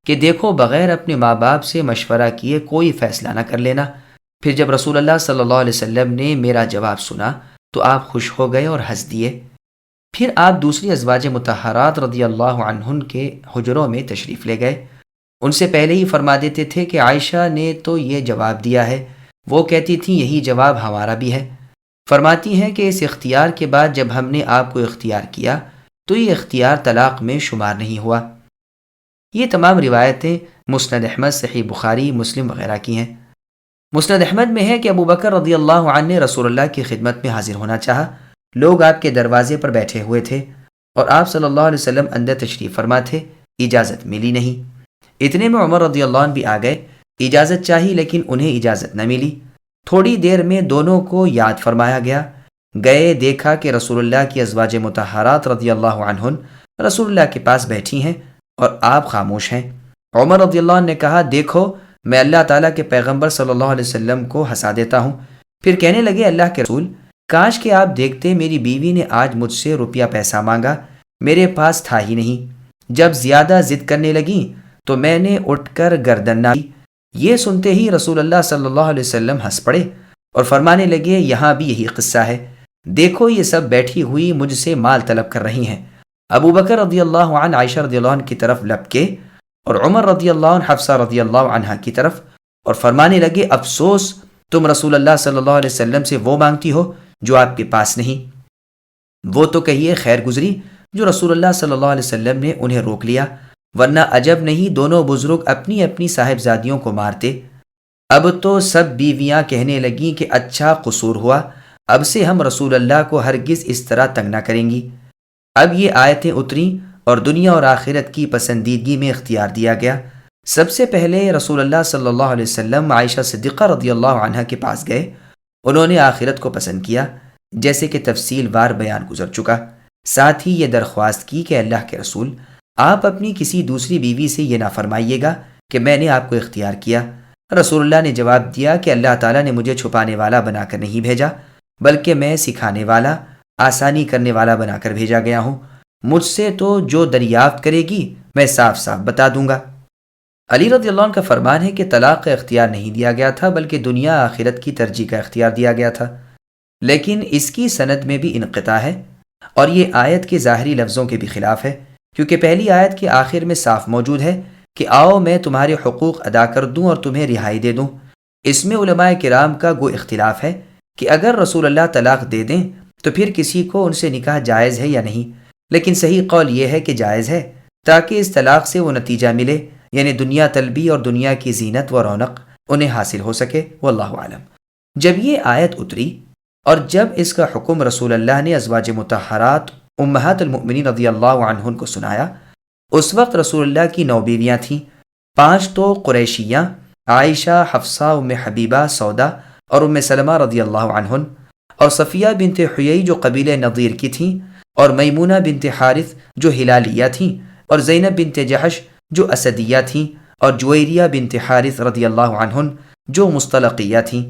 Speaker 1: کہ دیکھو، بغیر اپنے ماں باپ سے مشورہ کیے کوئی فیصلہ نہ کر لینا۔ پھر جب رسول اللہ صلی اللہ علیہ وسلم نے میرا جواب سنا تو آپ خوش ہو گئے اور ہنس دیے۔ پھر آپ دوسری ازواج مطہرات رضی اللہ عنہن کے حجروں میں تشریف لے گئے
Speaker 2: ان سے پہلے ہی فرما دیتے تھے کہ عائشہ نے تو یہ جواب دیا ہے، وہ کہتی تھیں یہی جواب ہمارا بھی ہے۔ فرماتی ہیں کہ اس اختیار کے بعد جب ہم نے آپ کو اختیار کیا تو یہ اختیار طلاق میں شمار نہیں ہوا۔ یہ تمام روایتیں مسند احمد، صحیح بخاری، مسلم وغیرہ کی ہیں۔ مسند احمد میں ہے کہ ابو بکر رضی اللہ عنہ نے رسول اللہ کی خدمت میں حاضر ہونا چاہا، لوگ آپ کے دروازے پر بیٹھے ہوئے تھے اور آپ صلی اللہ علیہ وسلم اندر تشریف فرما تھے، اجازت ملی نہیں۔ اتنے میں عمر رضی اللہ عنہ بھی آ گئے، اجازت چاہی لیکن انہیں اجازت نہ ملی۔ تھوڑی دیر میں دونوں کو یاد فرمایا گیا، گئے دیکھا کہ رسول اللہ کی ازواج مطہرات رضی اللہ عنہن رسول اللہ کے پاس بیٹھی ہیں اور آپ خاموش ہیں۔ عمر رضی اللہ عنہ نے کہا، دیکھو میں اللہ تعالیٰ کے پیغمبر صلی اللہ علیہ وسلم کو ہنسا دیتا ہوں۔ پھر کہنے لگے، اللہ کے رسول، کاش کہ آپ دیکھتے میری بیوی نے آج مجھ سے روپیہ پیسہ مانگا، میرے پاس تھا ہی نہیں۔ جب زیادہ ضد کرنے لگیں تو میں نے اٹھ کر گردن نہ دی۔ یہ سنتے ہی رسول اللہ صلی اللہ علیہ وسلم ہنس پڑے اور فرمانے لگے، یہاں بھی یہی قصہ ہے، دیکھو یہ سب بیٹھی ہوئی مجھ سے مال طلب کر رہی ہیں۔ ابو بکر رضی اللہ عنہ عائشہ رضی اللہ عنہ کی طرف لپکے اور عمر رضی اللہ عنہ حفصہ رضی اللہ عنہ کی طرف، اور فرمانے لگے، افسوس تم رسول اللہ صلی اللہ علیہ وسلم سے وہ مانگتی ہو جو آپ کے پاس نہیں۔ وہ تو کہیے خیر گزری جو رسول اللہ صلی اللہ علیہ وسلم نے انہیں روک لیا، ورنہ عجب نہیں دونوں بزرگ اپنی اپنی صاحبزادیوں کو مارتے۔ اب تو سب بیویاں کہنے لگیں کہ اچھا قصور ہوا، اب سے ہم رسول اللہ کو ہرگز اس طرح تنگ نہ کریں گی۔ اب یہ آیتیں اتریں اور دنیا اور آخرت کی پسندیدگی میں اختیار دیا گیا۔ سب سے پہلے رسول اللہ صلی اللہ علیہ وسلم عائشہ صدیقہ رضی اللہ عنہ کے پاس گئے، انہوں نے آخرت کو پسند کیا جیسے کہ تفصیل وار بیان گزر چکا۔ ساتھ ہی یہ درخواست کی کہ اللہ کے رسول، آپ اپنی کسی دوسری بیوی سے یہ نہ فرمائیے گا کہ میں نے آپ کو اختیار کیا۔ رسول اللہ نے جواب دیا کہ اللہ تعالیٰ نے مجھے چھپانے والا بنا کر نہیں بھیجا، بلکہ میں سکھانے والا، آسانی کرنے والا بنا کر بھیجا گیا ہوں۔ مجھ سے تو جو دریافت کرے گی میں صاف صاف بتا دوں گا۔ علی رضی اللہ عنہ کا فرمان ہے کہ طلاق کا اختیار نہیں دیا گیا تھا بلکہ دنیا آخرت کی ترجیح کا اختیار دیا گیا تھا، لیکن اس کی سند میں بھی انقطاع ہے اور یہ آیت کے ظاہری لفظوں کے بھی خلاف ہے، کیونکہ پہلی آیت کے آخر میں صاف موجود ہے کہ آؤ میں تمہارے حقوق ادا کر دوں اور تمہیں رہائی دے دوں۔ اس میں علماء کرام کا گو اختلاف ہے کہ اگر رسول اللہ طلاق دے دیں تو پھر کسی کو ان سے نکاح جائز ہے یا نہیں، لیکن صحیح قول یہ ہے کہ جائز ہے، تاکہ اس طلاق سے وہ نتیجہ ملے، یعنی دنیا طلبی اور دنیا کی زینت و رونق انہیں حاصل ہو سکے، واللہ عالم۔ جب یہ آیت اتری اور جب اس کا حکم رسول اللہ نے ازواج مطہرات امہات المؤمنین رضی اللہ عنہن کو سنایا، اس وقت رسول اللہ کی 9 بیویاں تھیں، 5 تو قریشیاں، عائشہ، حفصہ، ام حبیبہ، سودا اور ام سلمہ رضی اللہ عنہن، اور صفیہ بنت حیی جو قبیلہ نضیر کی تھیں، اور میمونہ بنت حارث جو ہلالیہ تھیں، اور زینب بنت جحش جو اسدیہ تھیں، اور جویریہ بنت حارث رضی اللہ عنہن جو مصطلقیہ تھیں۔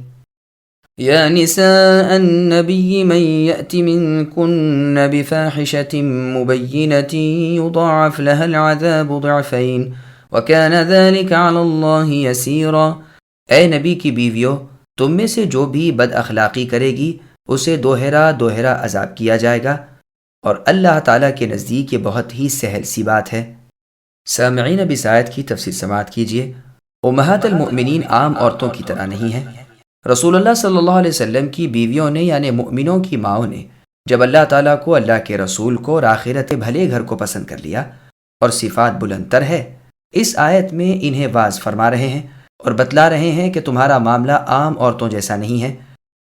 Speaker 1: يا نساء النبي من يأت منكن بفاحشة مبينة يضاعف لها العذاب ضعفين وكان ذلك على الله يسيرا۔ اے نبی کی بیویوں، تم میں سے جو بھی بد اخلاقی کرے گی اسے دوہرا عذاب کیا جائے گا، اور اللہ تعالیٰ کے نزدیک یہ بہت ہی سہل سی بات ہے۔ سامعین، اب اس آیت کی تفسیر سماعت کیجیے۔ امہات المؤمنین عام عورتوں کی طرح نہیں ہیں۔ رسول اللہ صلی اللہ علیہ وسلم کی بیویوں نے یعنی مؤمنوں کی ماؤں نے جب اللہ تعالیٰ کو، اللہ کے رسول کو اور آخرت کے بھلے گھر کو پسند کر لیا اور صفات بلند تر ہے، اس آیت میں انہیں واضح فرما رہے ہیں اور بتلا رہے ہیں کہ تمہارا معاملہ عام عورتوں جیسا نہیں ہے۔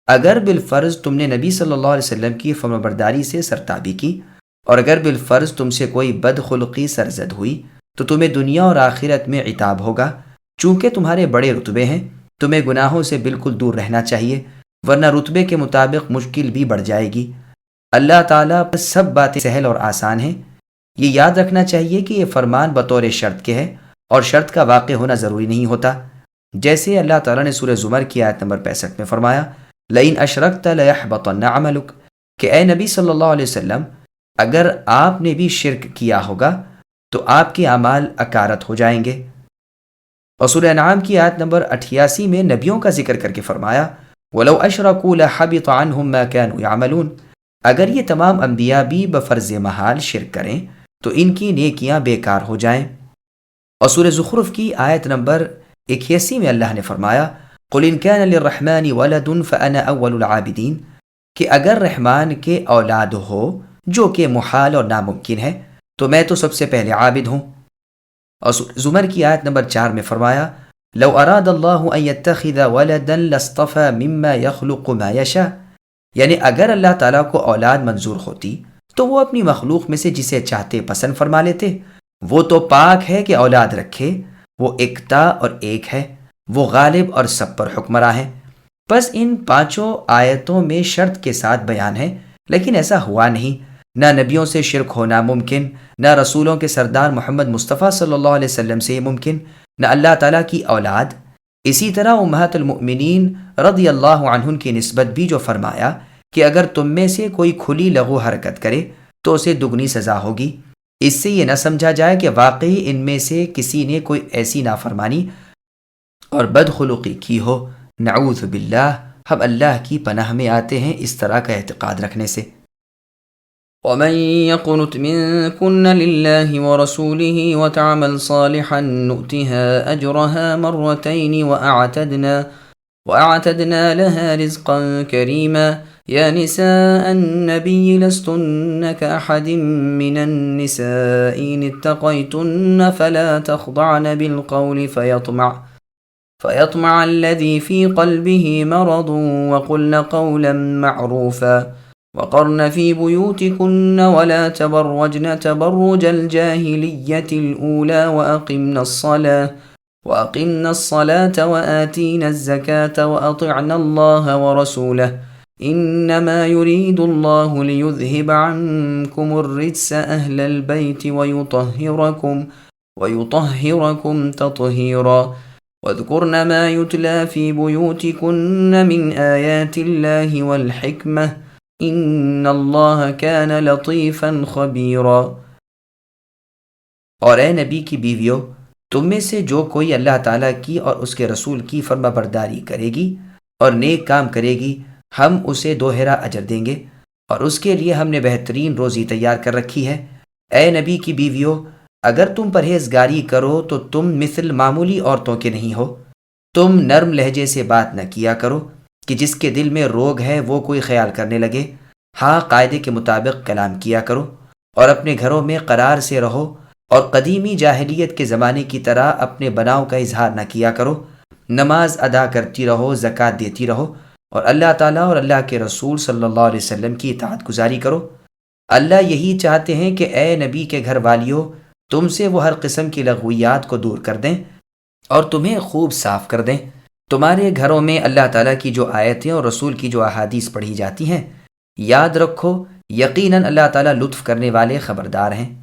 Speaker 1: اگر بالفرض تم نے نبی صلی اللہ علیہ وسلم کی فرمانبرداری سے سرتابی کی اور اگر بالفرض تم سے کوئی بدخلقی سرزد ہوئی تو تمہیں دنیا اور آخرت میں عتاب ہوگا۔ چونکہ تمہارے بڑے رتبے ہیں، تمہیں گناہوں سے بالکل دور رہنا چاہیے، ورنہ رتبے کے مطابق مشکل بھی بڑھ جائے گی۔ اللہ تعالیٰ پر سب باتیں سہل اور آسان ہیں۔ یہ یاد رکھنا چاہیے کہ یہ فرمان بطور شرط کے ہے اور شرط کا واقع ہونا ضروری نہیں ہوتا، جیسے اللہ تعالیٰ نے سورہ زمر کی آیت نمبر 65 میں فرمایا، لئن اشرکت لیحبطن عملک، کہ اے نبی صلی اللہ علیہ وسلم اگر آپ نے بھی شرک کیا ہوگا تو آپ کے اعمال اکارت ہو جائیں گے۔ اور سورہ انعام کی آیت نمبر 88 میں نبیوں کا ذکر کر کے فرمایا، وَلَوْ أَشْرَكُوا لَحَبِطَ عَنْهُمْ مَا كَانُوا يَعْمَلُونَ، اگر یہ تمام انبیاء بھی بفرض محال شرک کریں تو ان کی نیکیاں بیکار ہو جائیں۔
Speaker 2: اور سورہ زخرف کی آیت نمبر 81 میں اللہ نے فرمایا قُلْ إِنْ كَانَ لِلرَّحْمَنِ وَلَدٌ فَأَنَا أَوَّلُ الْعَابِدِينَ کہ اگر رحمان کے اولاد ہو جو کہ محال اور ناممکن ہے تو میں تو سب سے پہلے عابد ہوں۔ اور سورہ زمر کی آیت نمبر 4 میں فرمایا لو اراد اللہ ان يتخذ ولدا لاصطفى مما يخلق ما يشاء یعنی اگر اللہ تعالیٰ کو اولاد منظور ہوتی تو وہ اپنی مخلوق میں سے جسے چاہتے پسند فرما لیتے۔ وہ تو پاک ہے کہ اولاد رکھے، وہ ایکتا اور ایک ہے، وہ غالب اور سب پر حکمراں ہے۔ بس ان 5 آیتوں میں شرط کے ساتھ بیان ہے، لیکن ایسا ہوا نہیں۔ نہ نبیوں سے شرک ہونا ممکن، نہ رسولوں کے سردار محمد مصطفیٰ صلی اللہ علیہ وسلم سے یہ ممکن، نہ اللہ تعالیٰ کی اولاد۔ اسی طرح امہات المؤمنین رضی اللہ عنہن کی نسبت بھی جو فرمایا کہ اگر تم میں سے کوئی کھلی لغو حرکت کرے تو اسے دگنی سزا ہوگی، اس سے یہ نہ سمجھا جائے کہ واقعی ان میں سے کسی نے کوئی ایسی نافرمانی اور بدخلقی کی ہو۔ نعوذ باللہ، ہم اللہ کی پناہ میں آتے ہیں اس طرح کا اعتقاد رکھنے سے۔
Speaker 1: ومن يقنت منكن لله ورسوله وتعمل صالحا نؤتها أجرها مرتين وأعتدنا لها رزقا كريما يا نساء النبي لستن كأحد من النساء إن اتقيتن فلا تخضعن بالقول فيطمع الذي في قلبه مرض وقلن قولا معروفا وقرن في بيوتكن ولا تبرجن تبرج الجاهلية الأولى وأقمنا الصلاة وآتينا الزكاة وأطعنا الله ورسوله إنما يريد الله ليذهب عنكم الرجس أهل البيت ويطهركم تطهيرا واذكرن ما يتلى في بيوتكن من آيات الله والحكمة ان اللہ کان لطیفا خبیرا۔
Speaker 2: اور اے نبی کی بیویوں، تم میں سے جو کوئی اللہ تعالیٰ کی اور اس کے رسول کی فرما برداری کرے گی اور نیک کام کرے گی، ہم اسے 2 اجر دیں گے، اور اس کے لیے ہم نے بہترین روزی تیار کر رکھی ہے۔ اے نبی کی بیویوں، اگر تم پرہیزگاری کرو تو تم مثل معمولی عورتوں کے نہیں ہو۔ تم نرم لہجے سے بات نہ کیا کرو کہ جس کے دل میں روگ ہے وہ کوئی خیال کرنے لگے۔ ہاں، قاعدے کے مطابق کلام کیا کرو اور اپنے گھروں میں قرار سے رہو، اور قدیمی جاہلیت کے زمانے کی طرح اپنے بناؤ کا اظہار نہ کیا کرو۔ نماز ادا کرتی رہو، زکوٰۃ دیتی رہو، اور اللہ تعالیٰ اور اللہ کے رسول صلی اللہ علیہ وسلم کی اطاعت گزاری کرو۔ اللہ یہی چاہتے ہیں کہ اے نبی کے گھر والیوں، تم سے وہ ہر قسم کی لغویات کو دور کر دیں اور تمہیں خوب صاف کر دیں۔ تمہارے گھروں میں اللہ تعالیٰ کی جو آیتیں اور رسول کی جو احادیث پڑھی جاتی ہیں، یاد رکھو یقیناً اللہ تعالیٰ لطف کرنے والے خبردار ہیں۔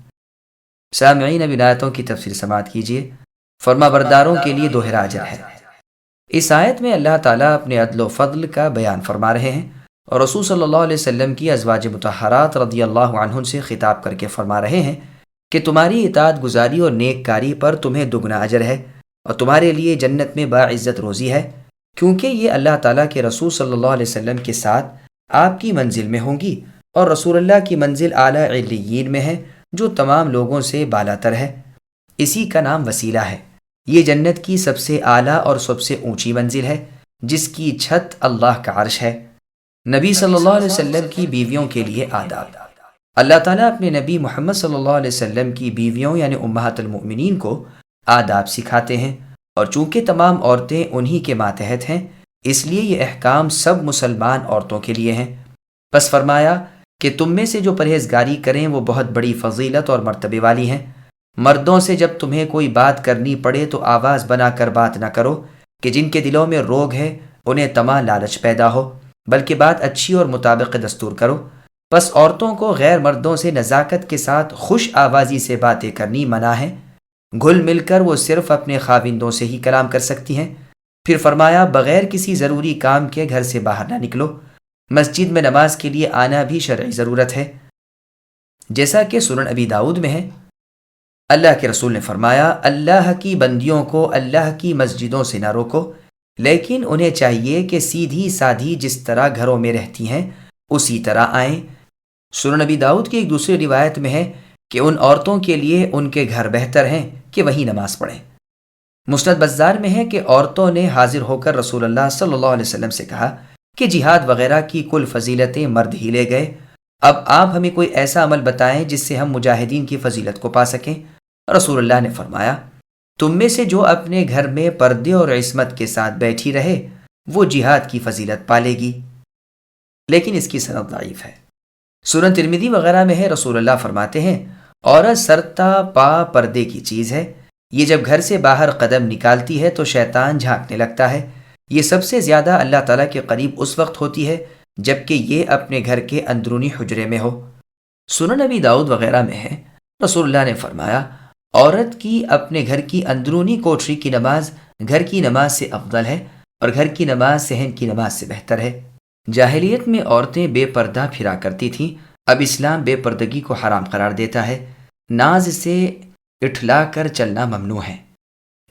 Speaker 2: سامعین، اب آیتوں کی تفسیر سماعت کیجیے۔ فرما برداروں کے لیے 2 اجر ہے۔ اس آیت میں اللہ تعالیٰ اپنے عدل و فضل کا بیان فرما رہے ہیں، اور رسول صلی اللہ علیہ وسلم کی ازواج مطہرات رضی اللہ عنہن سے خطاب کر کے فرما رہے ہیں کہ تمہاری اطاعت گزاری اور نیک کاری پر تمہیں دگنا اجر ہے، اور تمہارے لیے جنت میں باعزت روزی ہے، کیونکہ یہ اللہ تعالیٰ کے رسول صلی اللہ علیہ وسلم کے ساتھ آپ کی منزل میں ہوں گی، اور رسول اللہ کی منزل اعلیٰ علیین میں ہے جو تمام لوگوں سے بالا تر ہے۔ اسی کا نام وسیلہ ہے۔ یہ جنت کی سب سے اعلیٰ اور سب سے اونچی منزل ہے، جس کی چھت اللہ کا عرش ہے۔ نبی صلی اللہ علیہ وسلم کی بیویوں کے لیے آداب۔ اللہ تعالیٰ اپنے نبی محمد صلی اللہ علیہ وسلم کی بیویوں یعنی امہات المؤمنین کو آداب سکھاتے ہیں، اور چونکہ تمام عورتیں انہی کے ماتحت ہیں، اس لیے یہ احکام سب مسلمان عورتوں کے لیے ہیں۔ پس فرمایا کہ تم میں سے جو پرہیزگاری کریں وہ بہت بڑی فضیلت اور مرتبے والی ہیں۔ مردوں سے جب تمہیں کوئی بات کرنی پڑے تو آواز بنا کر بات نہ کرو کہ جن کے دلوں میں روگ ہے انہیں طمع لالچ پیدا ہو، بلکہ بات اچھی اور مطابق دستور کرو۔ پس عورتوں کو غیر مردوں سے نزاکت کے ساتھ خوش آوازی سے باتیں کرنی منع ہے۔ گھل مل کر وہ صرف اپنے خاوندوں سے ہی کلام کر سکتی ہیں۔ پھر فرمایا بغیر کسی ضروری کام کے گھر سے باہر نہ نکلو۔ مسجد میں نماز کے لیے آنا بھی شرعی ضرورت ہے، جیسا کہ سنن ابی داؤد میں ہے۔ اللہ کے رسول نے فرمایا اللہ کی بندیوں کو اللہ کی مسجدوں سے نہ روکو، لیکن انہیں چاہیے کہ سیدھی سادھی جس طرح گھروں میں رہتی ہیں اسی طرح آئیں۔ سنن ابی داؤد کی ایک دوسری روایت میں ہے کہ ان عورتوں کے لیے ان کے گھر بہتر ہیں کہ وہیں نماز پڑھیں۔ مسند بزار میں ہے کہ عورتوں نے حاضر ہو کر رسول اللہ صلی اللہ علیہ وسلم سے کہا کہ جہاد وغیرہ کی کل فضیلتیں مرد ہی لے گئے، اب آپ ہمیں کوئی ایسا عمل بتائیں جس سے ہم مجاہدین کی فضیلت کو پا سکیں۔ رسول اللہ نے فرمایا، تم میں سے جو اپنے گھر میں پردے اور عصمت کے ساتھ بیٹھی رہے وہ جہاد کی فضیلت پالے گی، لیکن اس کی سند ضعیف ہے۔ سنن ترمذی وغیرہ میں ہے، رسول اللہ فرماتے ہیں، عورت سرتا پا پردے کی چیز ہے، یہ جب گھر سے باہر قدم نکالتی ہے تو شیطان جھانکنے لگتا ہے، یہ سب سے زیادہ اللہ تعالیٰ کے قریب اس وقت ہوتی ہے جبکہ یہ اپنے گھر کے اندرونی حجرے میں ہو۔ سنن نبی داؤد وغیرہ میں ہے، رسول اللہ نے فرمایا، عورت کی اپنے گھر کی اندرونی کوٹری کی نماز گھر کی نماز سے افضل ہے اور گھر کی نماز صحن کی نماز سے بہتر ہے۔ جاہلیت میں عورتیں بے پردہ پھرا کرتی تھیں، اب اسلام بے پردگی کو حرام قرار دیتا ہے۔ ناز سے اٹھلا کر چلنا ممنوع ہے،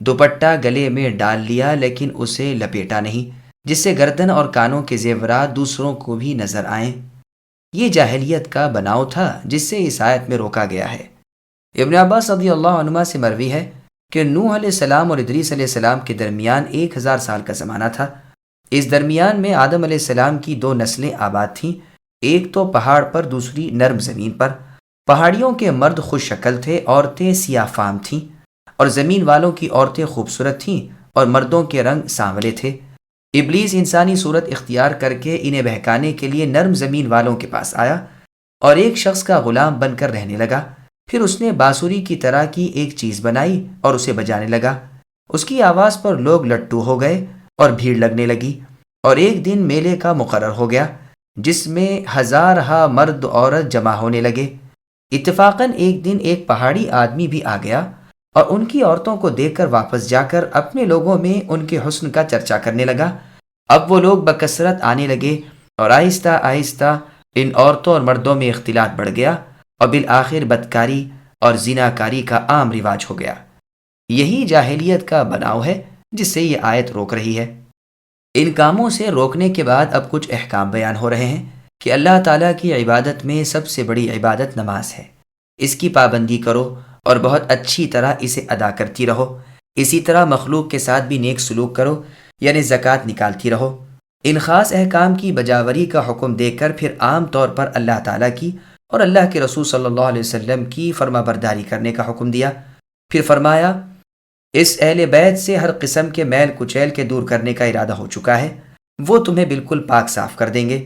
Speaker 2: دوپٹہ گلے میں ڈال لیا لیکن اسے لپیٹا نہیں، جس سے گردن اور کانوں کے زیورات دوسروں کو بھی نظر آئیں۔ یہ جاہلیت کا بناؤ تھا جس سے اس آیت میں روکا گیا ہے۔ ابن عباس رضی اللہ عنہما سے مروی ہے کہ نوح علیہ السلام اور ادریس علیہ السلام کے درمیان 1000 سال کا زمانہ تھا۔ اس درمیان میں آدم علیہ السلام کی 2 نسلیں آباد تھیں، ایک تو پہاڑ پر، دوسری نرم زمین پر۔ پہاڑیوں کے مرد خوش شکل تھے، عورتیں سیاہ فام تھیں، اور زمین والوں کی عورتیں خوبصورت تھیں اور مردوں کے رنگ سانولے تھے۔ ابلیس انسانی صورت اختیار کر کے انہیں بہکانے کے لیے نرم زمین والوں کے پاس آیا اور ایک شخص کا غلام بن کر رہنے لگا۔ پھر اس نے بانسری کی طرح کی ایک چیز بنائی اور اسے بجانے لگا۔ اس کی آواز پر لوگ لٹو ہو گئے اور بھیڑ لگنے لگی، اور ایک دن میلے کا مقرر ہو گیا جس میں ہزارہا مرد عورت جمع ہونے لگے۔ اتفاقاً ایک دن ایک پہاڑی آدمی بھی آ گیا اور ان کی عورتوں کو دیکھ کر واپس جا کر اپنے لوگوں میں ان کے حسن کا چرچا کرنے لگا۔ اب وہ لوگ بکثرت آنے لگے اور آہستہ آہستہ ان عورتوں اور مردوں میں اختلاط بڑھ گیا اور بالآخر بدکاری اور زناکاری کا عام رواج ہو گیا۔ یہی جاہلیت کا بناؤ ہے جس سے یہ آیت روک رہی ہے۔ ان کاموں سے روکنے کے بعد اب کچھ احکام بیان ہو رہے ہیں کہ اللہ تعالیٰ کی عبادت میں سب سے بڑی عبادت نماز ہے، اس کی پابندی کرو اور بہت اچھی طرح اسے ادا کرتی رہو۔ اسی طرح مخلوق کے ساتھ بھی نیک سلوک کرو، یعنی زکوٰۃ نکالتی رہو۔ ان خاص احکام کی بجاوری کا حکم دے کر پھر عام طور پر اللہ تعالیٰ کی اور اللہ کے رسول صلی اللہ علیہ وسلم کی فرما برداری کرنے کا حکم دیا۔ پھر فرمایا، اس اہل بیت سے ہر قسم کے میل کچیل کے دور کرنے کا ارادہ ہو چکا ہے، وہ تمہیں بالکل پاک صاف کر دیں گے۔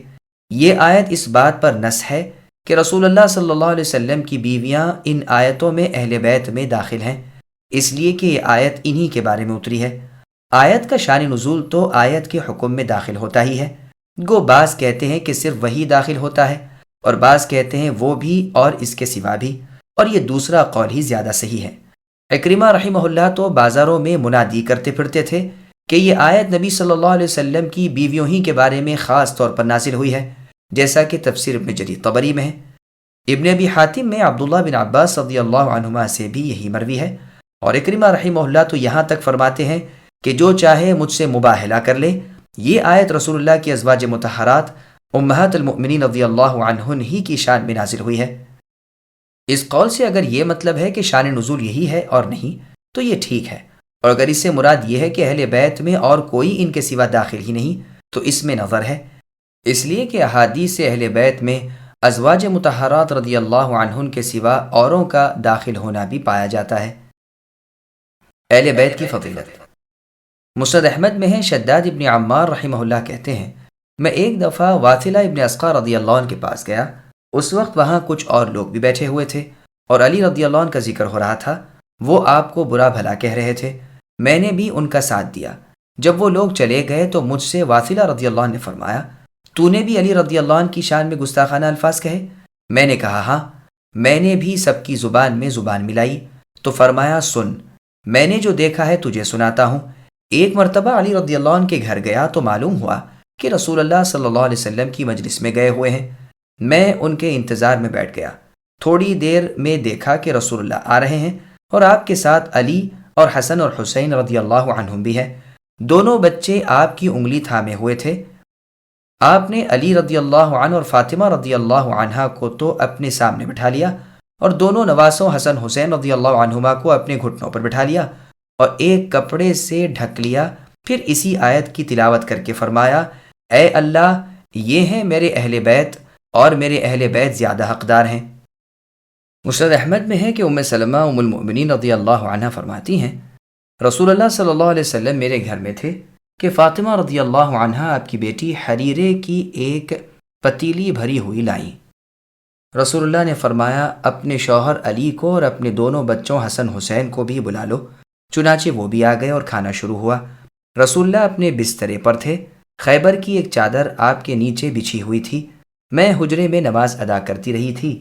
Speaker 2: یہ آیت اس بات پر نص ہے کہ رسول اللہ صلی اللہ علیہ وسلم کی بیویاں ان آیتوں میں اہل بیت میں داخل ہیں، اس لیے کہ یہ آیت انہی کے بارے میں اتری ہے۔ آیت کا شان نزول تو آیت کے حکم میں داخل ہوتا ہی ہے، گو بعض کہتے ہیں کہ صرف وہی داخل ہوتا ہے اور بعض کہتے ہیں وہ بھی اور اس کے سوا بھی، اور یہ دوسرا قول ہی زیادہ صحیح ہے۔ اکرمہ رحمہ اللہ تو بازاروں میں منادی کرتے پھرتے تھے کہ یہ آیت نبی صلی اللہ علیہ وسلم کی بیویوں ہی کے بارے میں خاص طور پر نازل ہوئی ہے، جیسا کہ تفسیر ابن جریر طبری میں ہے۔ ابن ابی حاتم میں عبداللہ بن عباس رضی اللہ عنہما سے بھی یہی مروی ہے، اور اکرمہ رحمہ اللہ تو یہاں تک فرماتے ہیں کہ جو چاہے مجھ سے مباہلہ کر لے۔ یہ آیت رسول اللہ کی ازواج مطہرات امہات المؤمنین رضی اللہ عنہن ہی کی شان میں نازل ہوئی ہے۔ اس قول سے اگر یہ مطلب ہے کہ شان نزول یہی ہے اور نہیں تو یہ ٹھیک ہے، اور اگر اس سے مراد یہ ہے کہ اہل بیت میں اور کوئی ان کے سوا داخل ہی نہیں تو اس میں نظر ہے، اس لیے کہ احادیث سے اہل بیت میں ازواج مطہرات رضی اللہ عنہن کے سوا اوروں کا داخل ہونا بھی پایا جاتا ہے۔ اہل بیت کی فضیلت مسند احمد میں ہے، شداد ابن عمار رحمہ اللہ کہتے ہیں، میں ایک دفعہ واثلہ ابن اسقا رضی اللہ عنہ کے پاس گیا، اس وقت وہاں کچھ اور لوگ بھی بیٹھے ہوئے تھے اور علی رضی اللہ عنہ کا ذکر ہو رہا تھا، وہ آپ کو برا بھلا کہہ رہے تھے، میں نے بھی ان کا ساتھ دیا۔ جب وہ لوگ چلے گئے تو مجھ سے واثلہ رضی اللہ عنہ نے فرمایا، تو نے بھی علی رضی اللہ عنہ کی شان میں گستاخانہ الفاظ کہے؟ میں نے کہا ہاں۔ میں نے بھی سب کی زبان میں زبان ملائی تو فرمایا، سن، میں نے جو دیکھا ہے تجھے سناتا ہوں۔ ایک مرتبہ علی رضی اللہ عنہ کے گھر گیا تو معلوم ہوا کہ رسول اللہ صلی اللہ علیہ وسلم کی مجلس میں گئے ہوئے ہیں۔ میں ان کے انتظار میں بیٹھ گیا، تھوڑی دیر میں دیکھا کہ رسول اللہ آ رہے ہیں اور آپ کے ساتھ علی اور حسن اور حسین رضی اللہ عنہم بھی ہیں۔ دونوں بچے آپ کی انگلی تھامے ہوئے تھے۔ آپ نے علی رضی اللہ عنہ اور فاطمہ رضی اللہ عنہا کو تو اپنے سامنے بٹھا لیا اور دونوں نواسوں حسن حسین رضی اللہ عنہما کو اپنے گھٹنوں پر بٹھا لیا اور ایک کپڑے سے ڈھک لیا، پھر اسی آیت کی تلاوت کر کے فرمایا، اے اللہ، یہ ہیں میرے اہل بیت اور میرے اہل بیت زیادہ حقدار ہیں۔ مسند احمد میں ہے کہ ام سلمہ ام المؤمنین رضی اللہ عنہ فرماتی ہیں، رسول اللہ صلی اللہ علیہ وسلم میرے گھر میں تھے کہ فاطمہ رضی اللہ عنہ آپ کی بیٹی حریرے کی ایک پتیلی بھری ہوئی لائیں۔ رسول اللہ نے فرمایا، اپنے شوہر علی کو اور اپنے دونوں بچوں حسن حسین کو بھی بلا لو۔ چنانچہ وہ بھی آ گئے اور کھانا شروع ہوا۔ رسول اللہ اپنے بسترے پر تھے، خیبر کی ایک چادر آپ کے نیچے بچھی ہوئی تھی، میں حجرے میں نماز ادا کرتی رہی تھی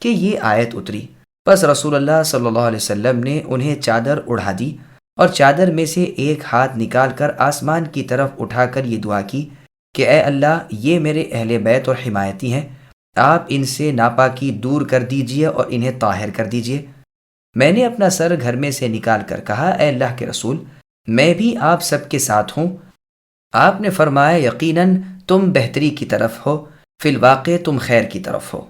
Speaker 2: کہ یہ آیت اتری، بس رسول اللہ صلی اللہ علیہ وسلم نے انہیں چادر اڑا دی اور چادر میں سے ایک ہاتھ نکال کر آسمان کی طرف اٹھا کر یہ دعا کی کہ اے اللہ، یہ میرے اہل بیت اور حمایتی ہیں، آپ ان سے ناپاکی دور کر دیجئے اور انہیں طاہر کر دیجئے۔ میں نے اپنا سر گھر میں سے نکال کر کہا، اے اللہ کے رسول، میں بھی آپ سب کے ساتھ ہوں۔ آپ نے فرمایا، یقیناً تم بہتری کی طرف ہو، فی الواقع تم خیر کی طرف ہو۔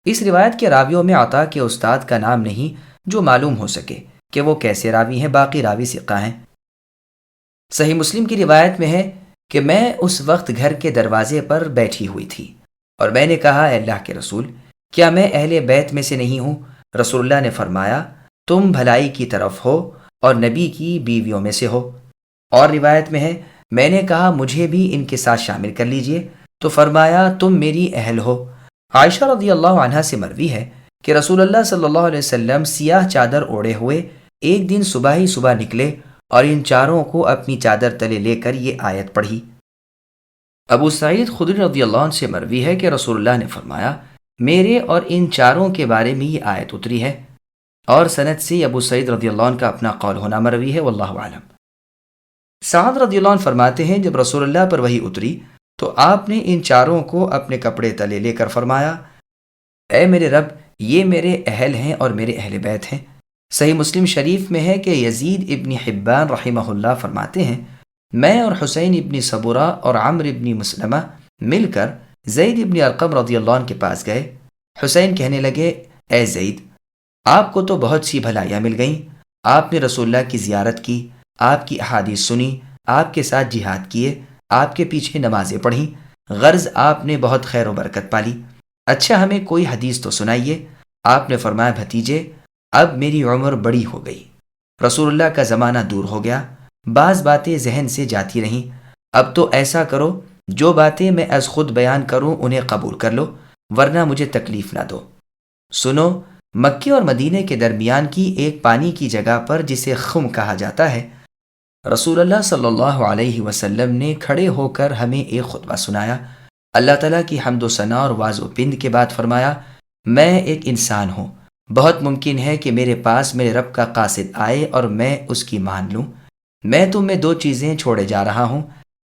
Speaker 2: اس روایت کے راویوں میں عطا کے استاد کا نام نہیں جو معلوم ہو سکے کہ وہ کیسے راوی ہیں، باقی راوی ثقہ ہیں۔ صحیح مسلم کی روایت میں ہے کہ میں اس وقت گھر کے دروازے پر بیٹھی ہوئی تھی اور میں نے کہا، اے اللہ کے رسول، کیا میں اہل بیت میں سے نہیں ہوں؟ رسول اللہ نے فرمایا، تم بھلائی کی طرف ہو اور نبی کی بیویوں میں سے ہو۔ اور روایت میں ہے، میں نے کہا، مجھے بھی ان کے ساتھ شامل کر لیجئے، تو فرمایا، تم میری اہل ہو۔ عائشہ رضی اللہ عنہا سے مروی ہے کہ رسول اللہ صلی اللہ علیہ وسلم سیاہ چادر اوڑھے ہوئے ایک دن صبح ہی صبح نکلے اور ان چاروں کو اپنی چادر تلے لے کر یہ آیت پڑھی۔ ابو سعید خدری رضی اللہ عنہ سے مروی ہے کہ رسول اللہ نے فرمایا، میرے اور ان چاروں کے بارے میں یہ آیت اتری ہے، اور سند سے ابو سعید رضی اللہ عنہ کا اپنا قول ہونا مروی ہے، واللہ اعلم۔ سعد رضی اللہ عنہ فرماتے ہیں، جب رسول اللہ پر وحی اتری تو آپ نے ان چاروں کو اپنے کپڑے تلے لے کر فرمایا، اے میرے رب، یہ میرے اہل ہیں اور میرے اہل بیت ہیں۔ صحیح مسلم شریف میں ہے کہ یزید ابن حبان رحمہ اللہ فرماتے ہیں، میں اور حسین ابن صبورہ اور عمرو ابن مسلمہ مل کر زید ابن ارقم رضی اللہ عنہ کے پاس گئے۔ حسین کہنے لگے، اے زید، آپ کو تو بہت سی بھلائیاں مل گئیں، آپ نے رسول اللہ کی زیارت کی، آپ کی احادیث سنی، آپ کے ساتھ جہاد کیے، آپ کے پیچھے نمازیں پڑھیں، غرض آپ نے بہت خیر و برکت پالی۔ اچھا ہمیں کوئی حدیث تو سنائیے۔ آپ نے فرمایا، بھتیجے، اب میری عمر بڑی ہو گئی، رسول اللہ کا زمانہ دور ہو گیا، بعض باتیں ذہن سے جاتی رہیں، اب تو ایسا کرو، جو باتیں میں از خود بیان کروں انہیں قبول کر لو، ورنہ مجھے تکلیف نہ دو۔ سنو، مکے اور مدینے کے درمیان کی ایک پانی کی جگہ پر جسے خم کہا جاتا ہے، رسول اللہ صلی اللہ علیہ وسلم نے کھڑے ہو کر ہمیں ایک خطبہ سنایا۔ اللہ تعالیٰ کی حمد و ثنا اور واز و پند کے بعد فرمایا، میں ایک انسان ہوں، بہت ممکن ہے کہ میرے پاس میرے رب کا قاصد آئے اور میں اس کی مان لوں۔ میں تم میں دو چیزیں چھوڑے جا رہا ہوں،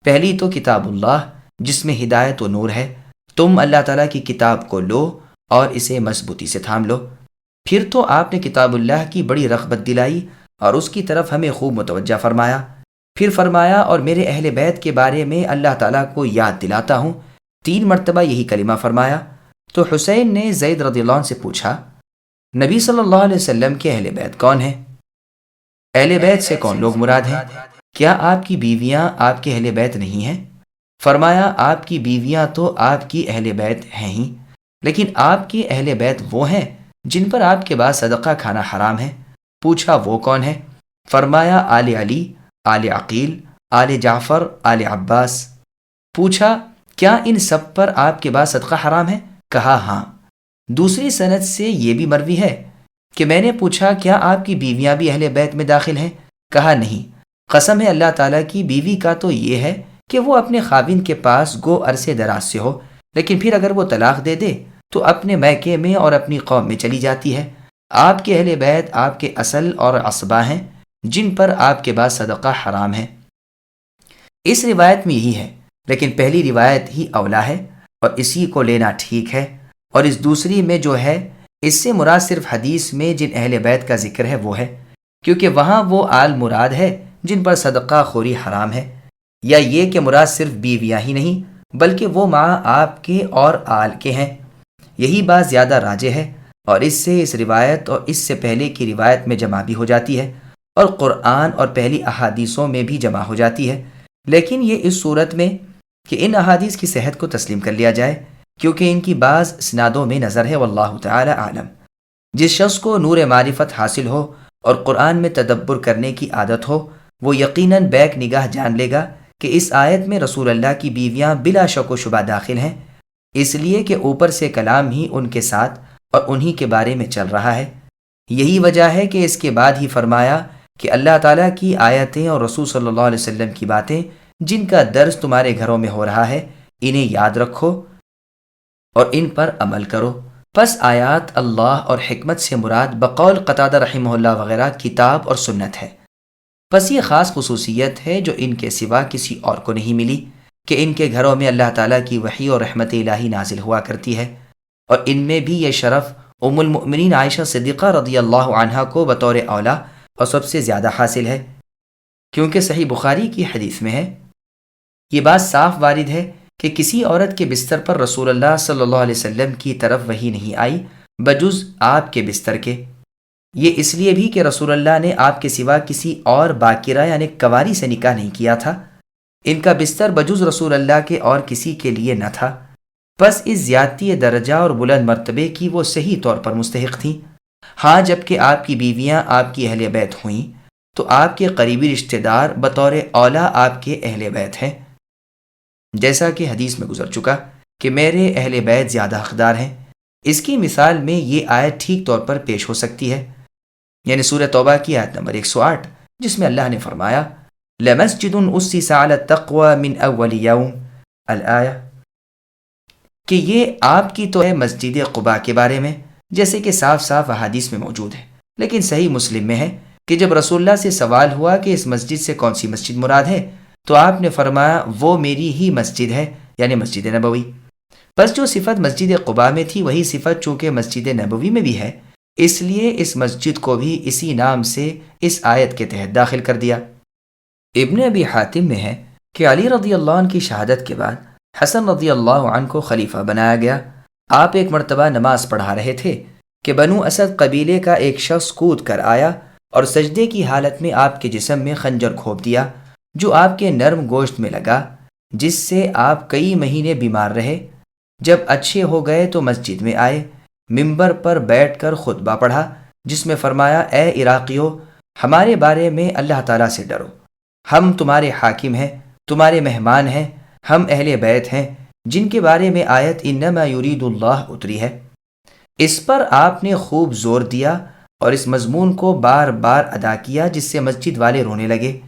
Speaker 2: پہلی تو کتاب اللہ جس میں ہدایت و نور ہے، تم اللہ تعالیٰ کی کتاب کو لو اور اسے مضبوطی سے تھام لو۔ پھر تو آپ نے کتاب اللہ کی بڑی رغبت دلائی اور اس کی طرف ہمیں خوب متوجہ فرمایا۔ پھر فرمایا، اور میرے اہل بیت کے بارے میں اللہ تعالیٰ کو یاد دلاتا ہوں، 3 مرتبہ یہی کلمہ فرمایا۔ تو حسین نے زید رضی اللہ عنہ سے پوچھا، نبی صلی اللہ علیہ وسلم کے اہل بیت کون ہیں؟ اہل بیت سے کون لوگ مراد ہیں؟ کیا آپ کی بیویاں آپ کے اہل بیت نہیں ہیں؟ فرمایا، آپ کی بیویاں تو آپ کی اہل بیت ہیں ہی، لیکن آپ کے اہل بیت وہ ہیں جن پر آپ کے بعد صدقہ کھانا حرام ہے۔ پوچھا، وہ کون ہے؟ فرمایا، آل علی، آل عقیل، آل جعفر، آل عباس۔ پوچھا، کیا ان سب پر آپ کے بعد صدقہ حرام ہے؟ کہا، ہاں۔ دوسری سند سے یہ بھی مروی ہے کہ میں نے پوچھا، کیا آپ کی بیویاں بھی اہل بیت میں داخل ہیں؟ کہا، نہیں، قسم ہے اللہ تعالیٰ کی، بیوی کا تو یہ ہے کہ وہ اپنے خاوند کے پاس گو عرصے دراز سے ہو، لیکن پھر اگر وہ طلاق دے دے تو اپنے میکے میں اور اپنی قوم میں چلی جاتی ہے۔ آپ کے اہل بیت آپ کے اصل اور عصبہ ہیں جن پر آپ کے بعد صدقہ حرام ہے۔ اس روایت میں یہی ہے، لیکن پہلی روایت ہی اولا ہے اور اسی کو لینا ٹھیک ہے، اور اس دوسری میں جو ہے اس سے مراد صرف حدیث میں جن اہل بیت کا ذکر ہے وہ ہے، کیونکہ وہاں وہ آل مراد ہے جن پر صدقہ خوری حرام ہے، یا یہ کہ مراد صرف بیویاں ہی نہیں بلکہ وہ ماں آپ کے اور آل کے ہیں۔ یہی بات زیادہ راجح ہے۔ اور اس سے اس روایت اور اس سے پہلے کی روایت میں جمع بھی ہو جاتی ہے، اور قرآن اور پہلی احادیثوں میں بھی جمع ہو جاتی ہے، لیکن یہ اس صورت میں کہ ان احادیث کی صحت کو تسلیم کر لیا جائے، کیونکہ ان کی بعض اسنادوں میں نظر ہے، واللہ تعالی عالم۔ جس شخص کو نور معرفت حاصل ہو اور قرآن میں تدبر کرنے کی عادت ہو، وہ یقیناً بیک نگاہ جان لے گا کہ اس آیت میں رسول اللہ کی بیویاں بلا شک و شبہ داخل ہیں، اس لیے کہ اوپر سے کلام ہی ان کے ساتھ اور انہی کے بارے میں چل رہا ہے۔ یہی وجہ ہے کہ اس کے بعد ہی فرمایا کہ اللہ تعالیٰ کی آیتیں اور رسول صلی اللہ علیہ وسلم کی باتیں جن کا درس تمہارے گھروں میں ہو رہا ہے، انہیں یاد رکھو اور ان پر عمل کرو۔ پس آیات اللہ اور حکمت سے مراد بقول قتادہ رحمہ اللہ وغیرہ کتاب اور سنت ہے۔ پس یہ خاص خصوصیت ہے جو ان کے سوا کسی اور کو نہیں ملی کہ ان کے گھروں میں اللہ تعالیٰ کی وحی اور رحمت الہی نازل ہوا کرتی ہے، اور ان میں بھی یہ شرف ام المؤمنین عائشہ صدیقہ رضی اللہ عنہا کو بطور اولا اور سب سے زیادہ حاصل ہے، کیونکہ صحیح بخاری کی حدیث میں ہے، یہ بات صاف وارد ہے کہ کسی عورت کے بستر پر رسول اللہ صلی اللہ علیہ وسلم کی طرف وحی نہیں آئی بجز آپ کے بستر کے۔ یہ اس لیے بھی کہ رسول اللہ نے آپ کے سوا کسی اور باکرہ یعنی کنواری سے نکاح نہیں کیا تھا، ان کا بستر بجز رسول اللہ کے اور کسی کے لیے نہ تھا، پس اس زیادتی درجہ اور بلند مرتبے کی وہ صحیح طور پر مستحق تھیں۔ ہاں جبکہ آپ کی بیویاں آپ کی اہل بیت ہوئیں تو آپ کے قریبی رشتہ دار بطور اولا آپ کے اہل بیت ہیں، جیسا کہ حدیث میں گزر چکا کہ میرے اہل بیت زیادہ حقدار ہیں۔ اس کی مثال میں یہ آیت ٹھیک طور پر پیش ہو سکتی ہے، یعنی سورہ توبہ کی آیت نمبر 108، جس میں اللہ نے فرمایا لَمَسْجِدٌ أُسِّسَ عَلَى التَّقْوَى مِنْ أَوَّلِ يَوْمٍ الآیہ، کہ یہ آپ کی تو ہے مسجد قباء کے بارے میں، جیسے کہ صاف صاف احادیث میں موجود ہے، لیکن صحیح مسلم میں ہے کہ جب رسول اللہ سے سوال ہوا کہ اس مسجد سے کون سی مسجد مراد ہے تو آپ نے فرمایا وہ میری ہی مسجد ہے، یعنی مسجد نبوی۔ بس جو صفت مسجد قباء میں تھی وہی صفت چونکہ مسجد نبوی میں بھی ہے، اس لیے اس مسجد کو بھی اسی نام سے اس آیت کے تحت داخل کر دیا۔ ابن ابی حاتم میں ہے کہ علی رضی اللہ عنہ کی شہادت کے بعد حسن رضی اللہ عنہ کو خلیفہ بنایا گیا۔ آپ ایک مرتبہ نماز پڑھا رہے تھے کہ بنو اسد قبیلے کا ایک شخص کود کر آیا اور سجدے کی حالت میں آپ کے جسم میں خنجر گھونپ دیا جو آپ کے نرم گوشت میں لگا، جس سے آپ کئی مہینے بیمار رہے۔ جب اچھے ہو گئے تو مسجد میں آئے، منبر پر بیٹھ کر خطبہ پڑھا جس میں فرمایا اے عراقیو، ہمارے بارے میں اللہ تعالیٰ سے ڈرو، ہم تمہارے حاکم ہیں، تمہارے مہمان ہیں، ہم اہل بیت ہیں جن کے بارے میں آیت انما یرید اللہ اتری ہے۔ اس پر آپ نے خوب زور دیا اور اس مضمون کو بار بار ادا کیا جس سے مسجد والے رونے لگے۔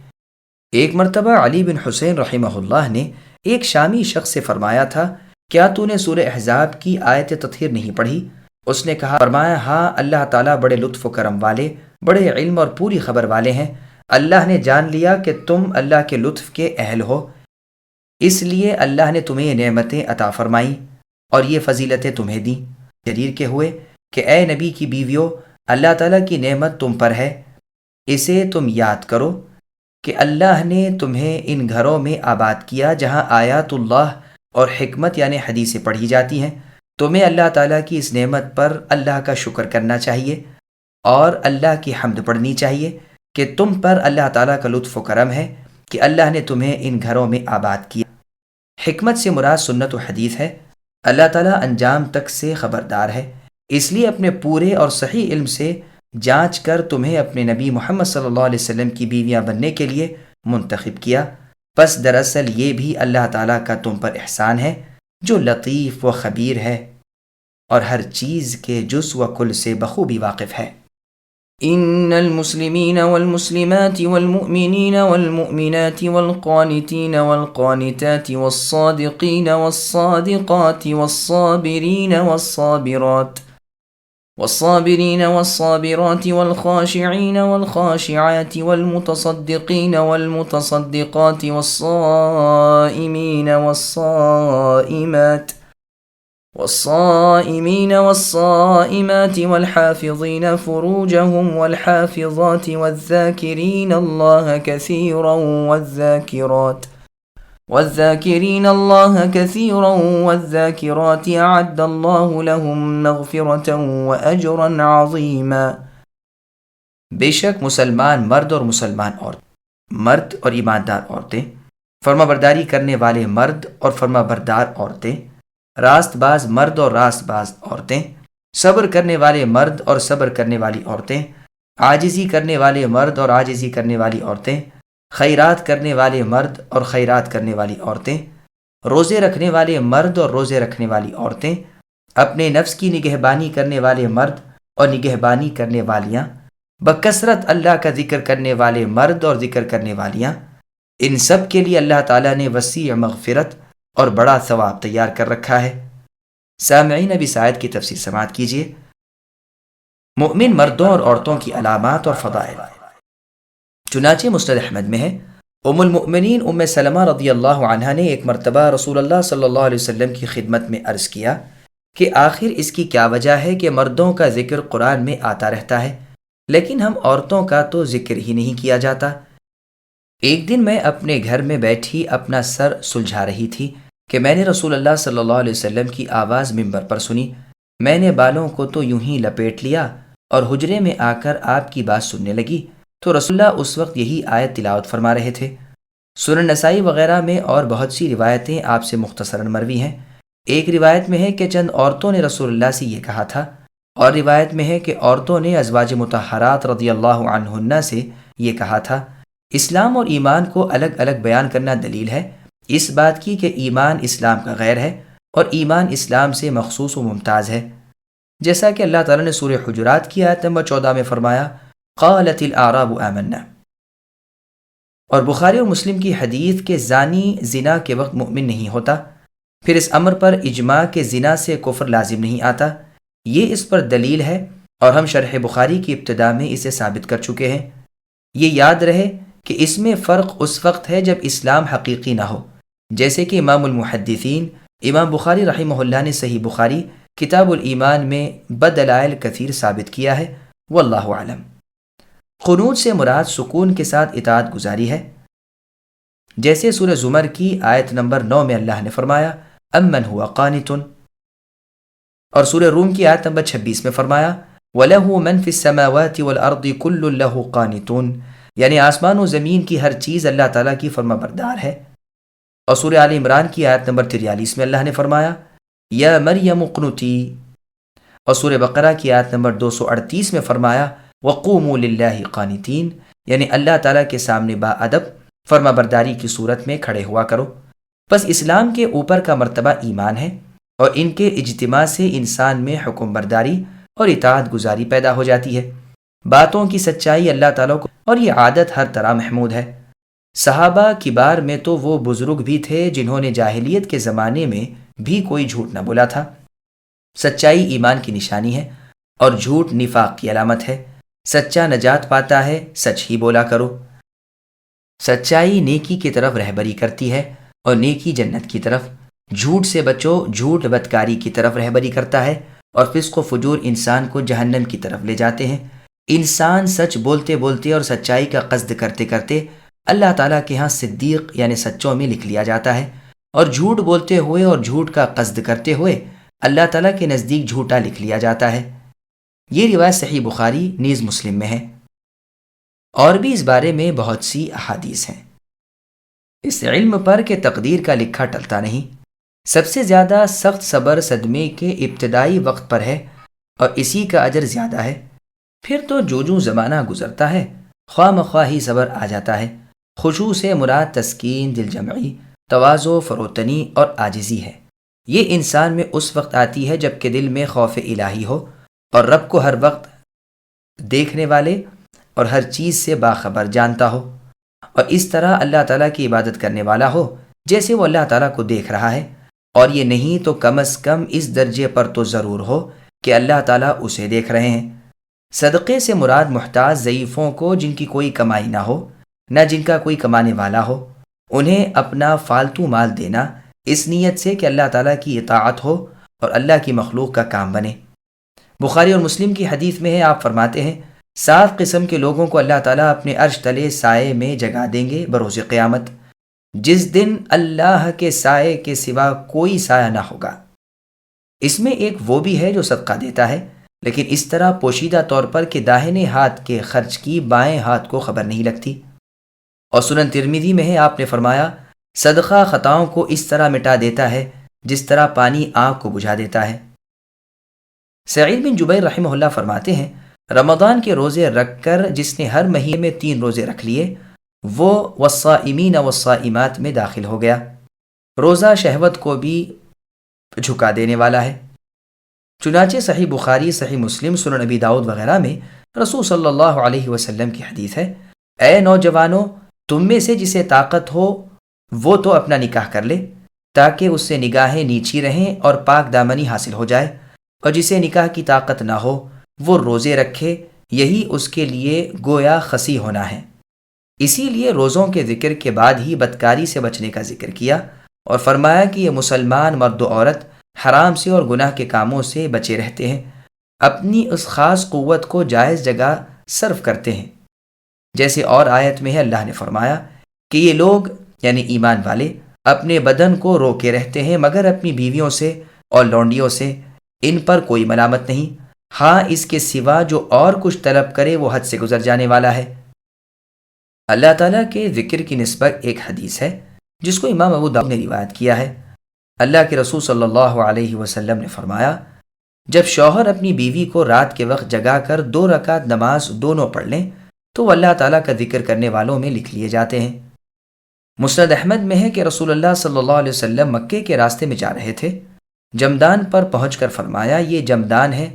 Speaker 2: ایک مرتبہ علی بن حسین رحمہ اللہ نے ایک شامی شخص سے فرمایا تھا کیا تو نے سورہ احزاب کی آیت تطہیر نہیں پڑھی؟ اس نے کہا، فرمایا ہاں، اللہ تعالیٰ بڑے لطف و کرم والے، بڑے علم اور پوری خبر والے ہیں، اللہ نے جان لیا کہ تم اللہ کے لطف کے اہل ہو، اس لیے اللہ نے تمہیں یہ نعمتیں عطا فرمائیں اور یہ فضیلتیں تمہیں دیں۔ جریر کے ہوئے کہ اے نبی کی بیویوں، اللہ تعالیٰ کی نعمت تم پر ہے، اسے تم یاد کرو کہ اللہ نے تمہیں ان گھروں میں آباد کیا جہاں آیات اللہ اور حکمت یعنی حدیثیں پڑھی جاتی ہیں۔ تمہیں اللہ تعالیٰ کی اس نعمت پر اللہ کا شکر کرنا چاہیے اور اللہ کی حمد پڑھنی چاہیے کہ تم پر اللہ تعالیٰ کا لطف و کرم ہے کہ اللہ نے تمہیں ان گھروں میں آباد کیا۔ حکمت سے مراد سنت و حدیث ہے۔ اللہ تعالیٰ انجام تک سے خبردار ہے، اس لیے اپنے پورے اور صحیح علم سے جانچ کر تمہیں اپنے نبی محمد صلی اللہ علیہ وسلم کی بیویاں بننے کے لیے منتخب کیا۔ پس دراصل یہ بھی اللہ تعالیٰ کا تم پر احسان ہے جو لطیف و خبیر ہے اور ہر چیز کے جز و کل سے بخوبی واقف ہے۔
Speaker 1: ان المسلمين والمسلمات والمؤمنين والمؤمنات والقانتين والقانتات والصادقين والصادقات والصابرين والصابرات والخاشعين والخاشعات والمتصدقين والمتصدقات والصائمين والصائمات والحافظين فروجهم والحافظات والذاكرين الله كثيرا والذاكرات والذاكرين الله كثيرا والذاكرات أعد الله لهم مغفرة وأجرا عظيما۔
Speaker 2: بے شک مسلمان مرد اور مسلمان عورت، مرد اور ایماندار عورتیں، فرما برداری کرنے والے مرد اور فرما بردار عورتیں، راست باز مرد اور راست باز عورتیں، صبر کرنے والے مرد اور صبر کرنے والی عورتیں، عاجزی کرنے والے مرد اور عاجزی کرنے والی عورتیں، خیرات کرنے والے مرد اور خیرات کرنے والی عورتیں، روزے رکھنے والے مرد اور روزے رکھنے والی عورتیں، اپنے نفس کی نگہبانی کرنے والے مرد اور نگہبانی کرنے والیاں، بکثرت اللہ کا ذکر کرنے والے مرد اور ذکر کرنے والیاں، ان سب کے لیے اللہ تعالیٰ نے وسیع مغفرت اور بڑا ثواب تیار کر رکھا ہے۔ سامعین، اب اس آیت کی تفسیر سماعت کیجیے۔ مؤمن مردوں اور عورتوں کی علامات اور فضائل۔ چنانچہ مسند احمد میں ہے، ام المؤمنین ام سلمہ رضی اللہ عنہا نے ایک مرتبہ رسول اللہ صلی اللہ علیہ وسلم کی خدمت میں عرض کیا کہ آخر اس کی کیا وجہ ہے کہ مردوں کا ذکر قرآن میں آتا رہتا ہے لیکن ہم عورتوں کا تو ذکر ہی نہیں کیا جاتا۔ ایک دن میں اپنے گھر میں بیٹھی اپنا سر سلجھا رہی تھی کہ میں نے رسول اللہ صلی اللہ علیہ وسلم کی آواز ممبر پر سنی۔ میں نے بالوں کو تو یوں ہی لپیٹ لیا اور حجرے میں آ کر آپ کی بات سننے لگی تو رسول اللہ اس وقت یہی آیت تلاوت فرما رہے تھے۔ سنن نسائی وغیرہ میں اور بہت سی روایتیں آپ سے مختصراً مروی ہیں۔ ایک روایت میں ہے کہ چند عورتوں نے رسول اللہ سے یہ کہا تھا، اور روایت میں ہے کہ عورتوں نے ازواج مطہرات رضی اللہ عنہن سے یہ کہا تھا۔ اسلام اور ایمان کو الگ الگ بیان کرنا دلیل ہے اس بات کی کہ ایمان اسلام کا غیر ہے اور ایمان اسلام سے مخصوص و ممتاز ہے، جیسا کہ اللہ تعالیٰ نے سورہ حجرات کی آیت نمبر 14 میں فرمایا، قالت الاعراب آمنا۔ اور بخاری اور مسلم کی حدیث کہ زانی زنا کے وقت مؤمن نہیں ہوتا، پھر اس امر پر اجماع کہ زنا سے کفر لازم نہیں آتا، یہ اس پر دلیل ہے، اور ہم شرح بخاری کی ابتدا میں اسے ثابت کر چکے ہیں۔ یہ یاد رہے کہ اس میں فرق اس وقت ہے جب اسلام حقیقی نہ ہو، جیسے کہ امام المحدثین امام بخاری رحمہ اللہ نے صحیح بخاری کتاب الایمان میں بدلائل کثیر ثابت کیا ہے، واللہ اعلم۔ قنوت سے مراد سکون کے ساتھ اطاعت گزاری ہے، جیسے سورہ زمر کی آیت نمبر 9 میں اللہ نے فرمایا، امن ہوا قانت، اور سورہ روم کی آیت نمبر 26 میں فرمایا، وَلَهُ مَنْ فِي السَّمَاوَاتِ وَالْأَرْضِ كُلٌّ لَهُ قَانِتُونَ، یعنی آسمان و زمین کی ہر چیز اللہ تعالیٰ کی فرما بردار ہے۔ اور سورہ آل عمران کی آیت نمبر 43 میں اللہ نے فرمایا، یا مریم اقنتی، اور سورہ بقرہ کی آیت نمبر 238 میں فرمایا، وَقُومُوا لِلَّهِ قَانِتِينَ، یعنی اللہ تعالیٰ کے سامنے با ادب فرما برداری کی صورت میں کھڑے ہوا کرو۔ بس اسلام کے اوپر کا مرتبہ ایمان ہے، اور ان کے اجتماع سے انسان میں حکم برداری اور اطاعت گزاری پیدا ہو جاتی ہے، باتوں کی سچائی اللہ تعالیٰ کو، اور یہ عادت ہر طرح محمود ہے۔ صحابہ کبار میں تو وہ بزرگ بھی تھے جنہوں نے جاہلیت کے زمانے میں بھی کوئی جھوٹ نہ بولا تھا۔ سچائی ایمان کی نشانی ہے اور جھوٹ نفاق کی علامت ہے۔ سچا نجات پاتا ہے، سچ ہی بولا کرو۔ سچائی نیکی کی طرف رہبری کرتی ہے اور نیکی جنت کی طرف۔ جھوٹ سے بچو، جھوٹ بدکاری کی طرف رہبری کرتا ہے اور فسق و فجور انسان کو جہنم کی طرف لے جاتے ہیں۔ انسان سچ بولتے بولتے اور سچائی کا قصد کرتے کرتے اللہ تعالیٰ کے ہاں صدیق یعنی سچوں میں لکھ لیا جاتا ہے، اور جھوٹ بولتے ہوئے اور جھوٹ کا قصد کرتے ہوئے اللہ تعالیٰ کے نزدیک جھوٹا لکھ لیا جاتا ہے۔ یہ روایت صحیح بخاری نیز مسلم میں ہے، اور بھی اس بارے میں بہت سی احادیث ہیں۔ اس علم پر کہ تقدیر کا لکھا ٹلتا نہیں، سب سے زیادہ سخت صبر صدمے کے ابتدائی وقت پر ہے اور اسی کا اجر زیادہ ہے، پھر تو جو زمانہ گزرتا ہے خواہ مخواہ ہی صبر آ جاتا ہے۔ خشوع سے مراد تسکین، دل جمعی، تواضع، فروتنی اور عاجزی ہے۔ یہ انسان میں اس وقت آتی ہے جب کہ دل میں خوف الہی ہو اور رب کو ہر وقت دیکھنے والے اور ہر چیز سے باخبر جانتا ہو، اور اس طرح اللہ تعالیٰ کی عبادت کرنے والا ہو جیسے وہ اللہ تعالیٰ کو دیکھ رہا ہے، اور یہ نہیں تو کم از کم اس درجے پر تو ضرور ہو کہ اللہ تعالیٰ اسے دیکھ رہے ہیں۔ صدقے سے مراد محتاج ضعیفوں کو جن کی کوئی کمائی نہ ہو، نہ جن کا کوئی کمانے والا ہو، انہیں اپنا فالتو مال دینا اس نیت سے کہ اللہ تعالیٰ کی اطاعت ہو اور اللہ کی مخلوق کا کام بنے۔ بخاری اور مسلم کی حدیث میں ہے، آپ فرماتے ہیں، 7 قسم کے لوگوں کو اللہ تعالیٰ اپنے عرش تلے سائے میں جگہ دیں گے بروز قیامت۔ جس دن اللہ کے سائے کے سوا کوئی سایہ نہ ہوگا۔ اس میں ایک وہ بھی ہے جو صدقہ دیتا ہے، لیکن اس طرح پوشیدہ طور پر کہ داہنے ہاتھ کے خرچ کی بائیں ہاتھ کو خبر نہیں لگتی۔ اور سنن ترمذی میں ہے، آپ نے فرمایا صدقہ خطاؤں کو اس طرح مٹا دیتا ہے جس طرح پانی آگ کو بجھا دیتا ہے۔ سعید بن جبیر رحمہ اللہ فرماتے ہیں، رمضان کے روزے رکھ کر جس نے ہر مہینے میں 3 روزے رکھ لیے وہ والصائمین والصائمات میں داخل ہو گیا۔ روزہ شہوت کو بھی جھکا دینے والا ہے۔ چنانچہ صحیح بخاری، صحیح مسلم، سنن ابی داؤد وغیرہ میں رسول صلی اللہ علیہ وسلم کی حدیث ہے، اے نوجوانوں، تم میں سے جسے طاقت ہو وہ تو اپنا نکاح کر لے تاکہ اس سے نگاہیں نیچی رہیں اور پاک دامنی حاصل ہو جائے، اور جسے نکاح کی طاقت نہ ہو وہ روزے رکھے، یہی اس کے لیے گویا خسی ہونا ہے۔ اسی لیے روزوں کے ذکر کے بعد ہی بدکاری سے بچنے کا ذکر کیا اور فرمایا کہ یہ مسلمان مرد و عورت حرام سے اور گناہ کے کاموں سے بچے رہتے ہیں، اپنی اس خاص قوت کو جائز جگہ صرف کرتے ہیں۔ جیسے اور آیت میں ہے، اللہ نے فرمایا کہ یہ لوگ یعنی ایمان والے اپنے بدن کو روکے رہتے ہیں مگر اپنی بیویوں سے اور لونڈیوں سے، ان پر کوئی ملامت نہیں، ہاں اس کے سوا جو اور کچھ طلب کرے وہ حد سے گزر جانے والا ہے۔ اللہ تعالیٰ کے ذکر کی نسبت ایک حدیث ہے جس کو امام ابو داؤد نے روایت کیا ہے۔ اللہ کے رسول صلی اللہ علیہ وسلم نے فرمایا، جب شوہر اپنی بیوی کو رات کے وقت جگا کر 2 رکعت نماز دونوں پڑھ لیں تو وہ اللہ تعالیٰ کا ذکر کرنے والوں میں لکھ لیے جاتے ہیں۔ مسند احمد میں ہے کہ رسول اللہ صلی اللہ علیہ وسلم مکے کے راستے میں جا رہے تھے، جمدان پر پہنچ کر فرمایا، یہ جمدان ہے،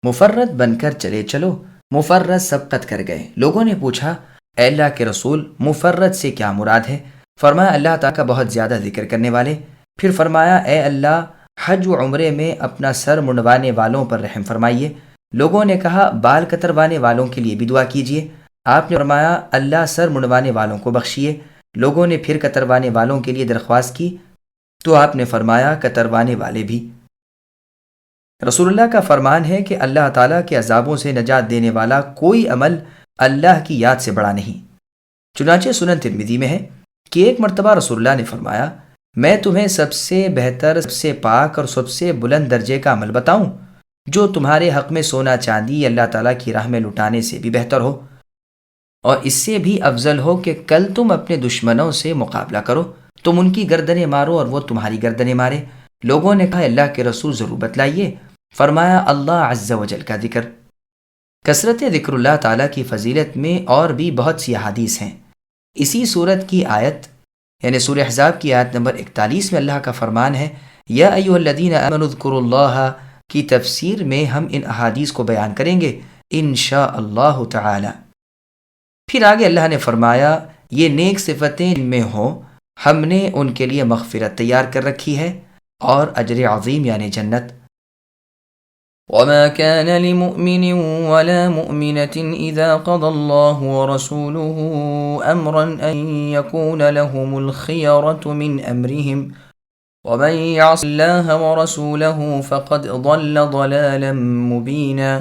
Speaker 2: مفرد بن کر چلے چلو۔ مفرد سبقت کر گئے۔ لوگوں نے پوچھا، اے اللہ کے رسول، مفرد سے کیا مراد ہے؟ فرمایا، اللہ تعالیٰ کا بہت زیادہ ذکر کرنے والے۔ پھر فرمایا، اے اللہ، حج و عمرے میں اپنا سر منڈوانے والوں پر رحم فرمائیے۔ لوگوں نے کہا، بال کتروانے والوں کے لیے بھی دعا کیجیے۔ آپ نے فرمایا، اللہ سر منڈوانے والوں کو بخشیے۔ لوگوں نے پھر کتروانے والوں کے لیے درخواست کی تو آپ نے فرمایا، کتروانے والے بھی۔ رسول اللہ کا فرمان ہے کہ اللہ تعالیٰ کے عذابوں سے نجات دینے والا کوئی عمل اللہ کی یاد سے بڑا نہیں۔ چنانچہ سنن ترمذی میں ہے کہ ایک مرتبہ رسول اللہ نے فرمایا، میں تمہیں سب سے بہتر، سب سے پاک اور سب سے بلند درجے کا عمل بتاؤں جو تمہارے حق میں سونا چاندی اللہ تعالیٰ کی راہ میں لٹانے سے بھی بہتر ہو، اور اس سے بھی افضل ہو کہ کل تم اپنے دشمنوں سے مقابلہ کرو، تم ان کی گردنیں مارو اور وہ تمہاری گردنیں مارے۔ لوگوں نے کہا، اللہ کے رسول ضرور بتلائیے۔ فرمایا، اللہ عز و جل کا ذکر۔ کثرت ذکر اللہ تعالیٰ کی فضیلت میں اور بھی بہت سی احادیث ہیں۔ اسی صورت کی آیت یعنی سورہ احزاب کی آیت نمبر 41 میں اللہ کا فرمان ہے، یا ایھا الذین آمنوا اذکروا اللہ کی تفسیر میں ہم ان احادیث کو بیان کریں گے انشاء اللہ تعالی۔ پھر آگے اللہ نے فرمایا، یہ نیک صفتیں جن میں ہوں ہم نے ان کے لیے مغفرت تیار کر رکھی ہے اور اجر عظیم یعنی جنت۔
Speaker 1: وما كان لمؤمن ولا مؤمنة إذا قضى الله ورسوله أمرا أن يكون لهم الخيرة من أمرهم ومن يعص الله ورسوله فقد ضل ضلالا مبينا۔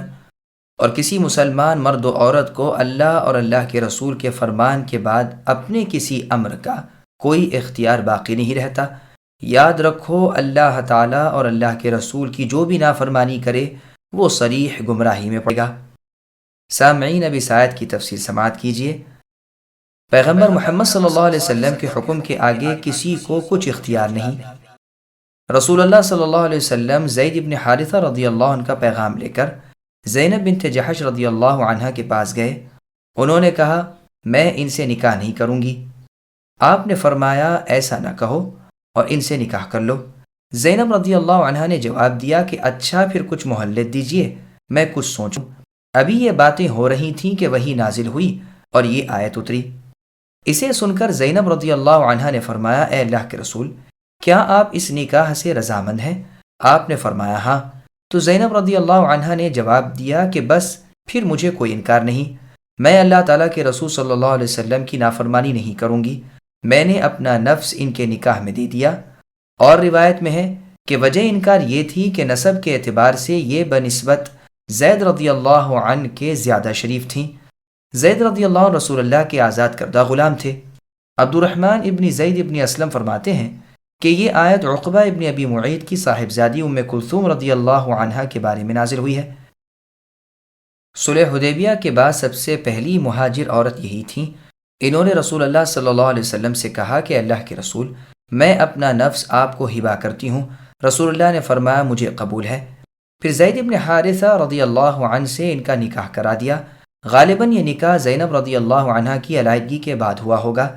Speaker 2: اور کسی مسلمان مرد و عورت کو اللہ اور اللہ کے رسول کے فرمان کے بعد اپنے کسی امر کا کوئی اختیار باقی نہیں رہتا۔ یاد رکھو، اللہ تعالیٰ اور اللہ کے رسول کی جو بھی نافرمانی کرے وہ صریح گمراہی میں پڑے گا۔ سامعین، اب اس آیت کی تفسیر سماعت کیجیے۔ پیغمبر محمد صلی اللہ علیہ وسلم کے حکم کے آگے کسی کو کچھ اختیار نہیں۔ رسول اللہ صلی اللہ علیہ وسلم زید بن حارثہ رضی اللہ عنہ کا پیغام لے کر زینب بنت جحش رضی اللہ عنہ کے پاس گئے۔ انہوں نے کہا، میں ان سے نکاح نہیں کروں گی۔ آپ نے فرمایا، ایسا نہ کہو اور ان سے نکاح کر لو۔ زینب رضی اللہ عنہ نے جواب دیا کہ اچھا، پھر کچھ مہلت دیجیے، میں کچھ سوچوں۔ ابھی یہ باتیں ہو رہی تھیں کہ وحی نازل ہوئی اور یہ آیت اتری۔ اسے سن کر زینب رضی اللہ عنہ نے فرمایا، اے اللہ کے رسول، کیا آپ اس نکاح سے رضامند ہیں؟ آپ نے فرمایا، ہاں۔ تو زینب رضی اللہ عنہ نے جواب دیا کہ بس پھر مجھے کوئی انکار نہیں، میں اللہ تعالیٰ کے رسول صلی اللہ علیہ وسلم کی نافرمانی نہیں کروں گی، میں نے اپنا نفس ان کے نکاح میں دے دیا۔ اور روایت میں ہے کہ وجہ انکار یہ تھی کہ نسب کے اعتبار سے یہ بنسبت زید رضی اللہ عنہ کے زیادہ شریف تھیں۔ زید رضی اللہ عنہ رسول اللہ کے آزاد کردہ غلام تھے۔ عبد الرحمن ابن زید ابن اسلم فرماتے ہیں کہ یہ آیت عقبہ ابن ابی معیط کی صاحبزادی ام کلثوم رضی اللہ عنہا کے بارے میں نازل ہوئی ہے۔ صلح حدیبیہ کے بعد سب سے پہلی مہاجر عورت یہی تھیں۔ انہوں نے رسول اللہ صلی اللہ علیہ وسلم سے کہا کہ اللہ کے رسول، میں اپنا نفس آپ کو ہبہ کرتی ہوں۔ رسول اللہ نے فرمایا مجھے قبول ہے۔ پھر زید ابن حارثہ رضی اللہ عنہ سے ان کا نکاح کرا دیا۔ غالباً یہ نکاح زینب رضی اللہ عنہ کی علیحدگی کے بعد ہوا ہوگا۔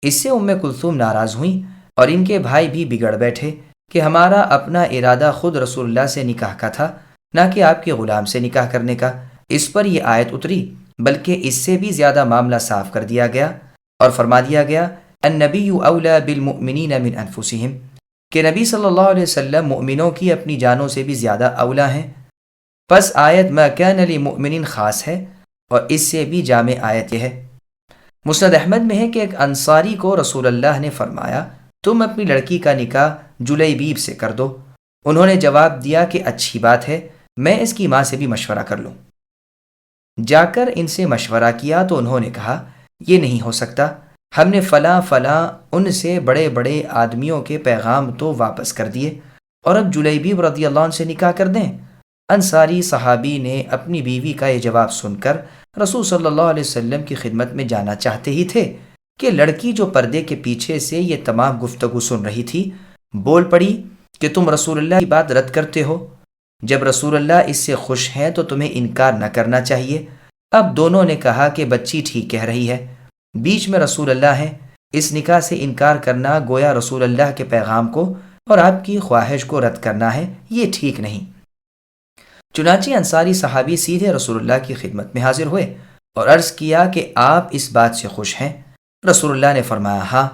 Speaker 2: اس سے ام کلثوم ناراض ہوئیں اور ان کے بھائی بھی بگڑ بیٹھے کہ ہمارا اپنا ارادہ خود رسول اللہ سے نکاح کا تھا، نہ کہ آپ کے غلام سے نکاح کرنے کا۔ اس پر یہ آیت اتری، بلکہ اس سے بھی زیادہ معاملہ صاف کر دیا گیا اور فرما دیا گیا النبی اولی بالمؤمنین من انفسہم، کہ نبی صلی اللہ علیہ وسلم مؤمنوں کی اپنی جانوں سے بھی زیادہ اولا ہیں۔ پس آیت ما کان للمؤمنین خاص ہے اور اس سے بھی جامع آیت یہ ہے۔ مسند احمد میں ہے کہ ایک انصاری کو رسول اللہ نے فرمایا تم اپنی لڑکی کا نکاح جلیبیب سے کر دو۔ انہوں نے جواب دیا کہ اچھی بات ہے، میں اس کی ماں سے بھی مشورہ کر لوں۔ جا کر ان سے مشورہ کیا تو انہوں نے کہا یہ نہیں ہو سکتا، ہم نے فلاں فلاں ان سے بڑے بڑے آدمیوں کے پیغام تو واپس کر دیے اور اب جلیبیب رضی اللہ عنہ سے نکاح کر دیں۔ انصاری صحابی نے اپنی بیوی کا یہ جواب سن کر رسول صلی اللہ علیہ وسلم کی خدمت میں جانا چاہتے ہی تھے کہ لڑکی جو پردے کے پیچھے سے یہ تمام گفتگو سن رہی تھی بول پڑی کہ تم رسول اللہ کی بات رد کرتے ہو، جب رسول اللہ اس سے خوش ہیں تو تمہیں انکار نہ کرنا چاہیے۔ اب دونوں نے کہا کہ بچی ٹھیک کہہ رہی ہے، بیچ میں رسول اللہ ہیں، اس نکاح سے انکار کرنا گویا رسول اللہ کے پیغام کو اور آپ کی خواہش کو رد کرنا ہے، یہ ٹھیک نہیں۔ چنانچہ انصاری صحابی سیدھے رسول اللہ کی خدمت میں حاضر ہوئے اور عرض کیا کہ آپ اس بات سے خوش ہیں؟ رسول اللہ نے فرمایا ہاں،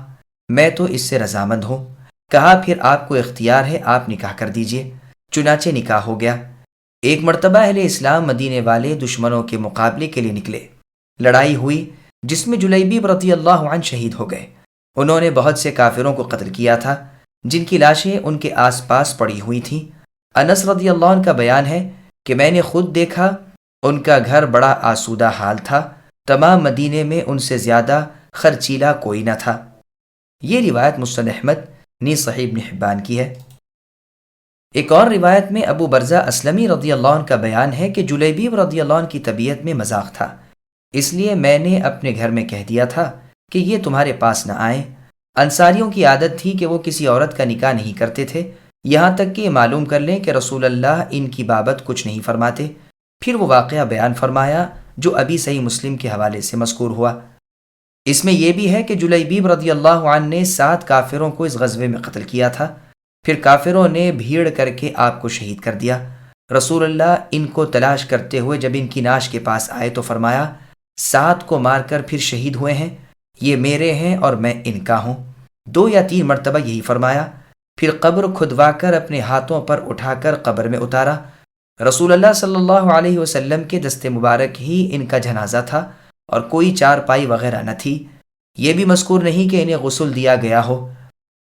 Speaker 2: میں تو اس سے رضامند ہوں۔ کہا پھر آپ کو اختیار ہے، آپ نکاح کر دیجئے۔ چنانچہ نکاح ہو گیا۔ ایک مرتبہ اہل اسلام مدینے والے دشمنوں کے مقابلے کے لیے نکلے۔ لڑائی ہوئی جس میں جلیبیب رضی اللہ عنہ شہید ہو گئے۔ انہوں نے بہت سے کافروں کو قتل کیا تھا جن کی لاشیں ان کے آس پاس پڑی ہوئی تھیں۔ انس رضی اللہ عنہ کا بیان ہے کہ میں نے خود دیکھا، ان کا گھر بڑا آسودہ حال تھا، تمام مدینے میں ان سے زیادہ خرچیلا کوئی نہ تھا۔ یہ روایت مسند احمد نیز صحیح ابن حبان کی ہے۔ ایک اور روایت میں ابو برزہ اسلمی رضی اللہ عنہ کا بیان ہے کہ جلیبیب رضی اللہ عنہ کی طبیعت میں مذاق تھا، اس لیے میں نے اپنے گھر میں کہہ دیا تھا کہ یہ تمہارے پاس نہ آئیں۔ انصاریوں کی عادت تھی کہ وہ کسی عورت کا نکاح نہیں کرتے تھے یہاں تک کہ یہ معلوم کر لیں کہ رسول اللہ ان کی بابت کچھ نہیں فرماتے۔ پھر وہ واقعہ بیان فرمایا جو ابھی صحیح مسلم کے حوالے سے مذکور ہوا۔ اس میں یہ بھی ہے کہ جلیبیب رضی اللہ عنہ نے 7 کافروں کو اس غزوے میں قتل کیا تھا، پھر کافروں نے بھیڑ کر کے آپ کو شہید کر دیا۔ رسول اللہ ان کو تلاش کرتے ہوئے جب ان کی ناش کے پاس آئے تو فرمایا 7 کو مار کر پھر شہید ہوئے ہیں، یہ میرے ہیں اور میں ان کا ہوں۔ 2 یا 3 مرتبہ یہی فرمایا، پھر قبر کھدوا کر اپنے ہاتھوں پر اٹھا کر قبر میں اتارا۔ رسول اللہ صلی اللہ علیہ وسلم کے دست مبارک ہی ان کا جنازہ تھا اور کوئی چارپائی وغیرہ نہ تھی۔ یہ بھی مذکور نہیں کہ انہیں غسل دیا گیا ہو۔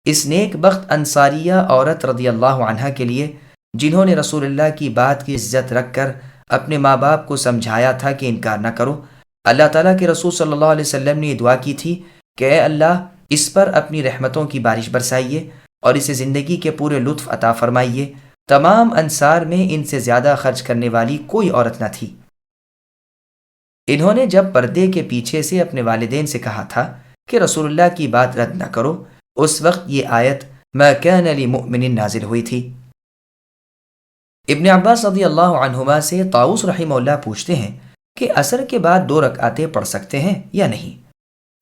Speaker 2: اس نیک بخت انصاریہ عورت رضی اللہ عنہا کے لیے جنہوں نے رسول اللہ کی بات کی عزت رکھ کر اپنے ماں باپ کو سمجھایا تھا کہ انکار نہ کرو، اللہ تعالیٰ کے رسول صلی اللہ علیہ وسلم نے یہ دعا کی تھی کہ اے اللہ اس پر اپنی رحمتوں کی بارش برسائیے اور اسے زندگی کے پورے لطف عطا فرمائیے۔ تمام انصار میں ان سے زیادہ خرچ کرنے والی کوئی عورت نہ تھی۔ انہوں نے جب پردے کے پیچھے سے اپنے والدین سے کہا تھا کہ رسول اللہ کی بات رد نہ کرو، اس وقت یہ آیت ما کان لمؤمن نازل ہوئی تھی۔ ابن عباس رضی اللہ عنہما سے طاؤس رحمہ اللہ پوچھتے ہیں کہ عصر کے بعد 2 رکعتیں پڑھ سکتے ہیں یا نہیں؟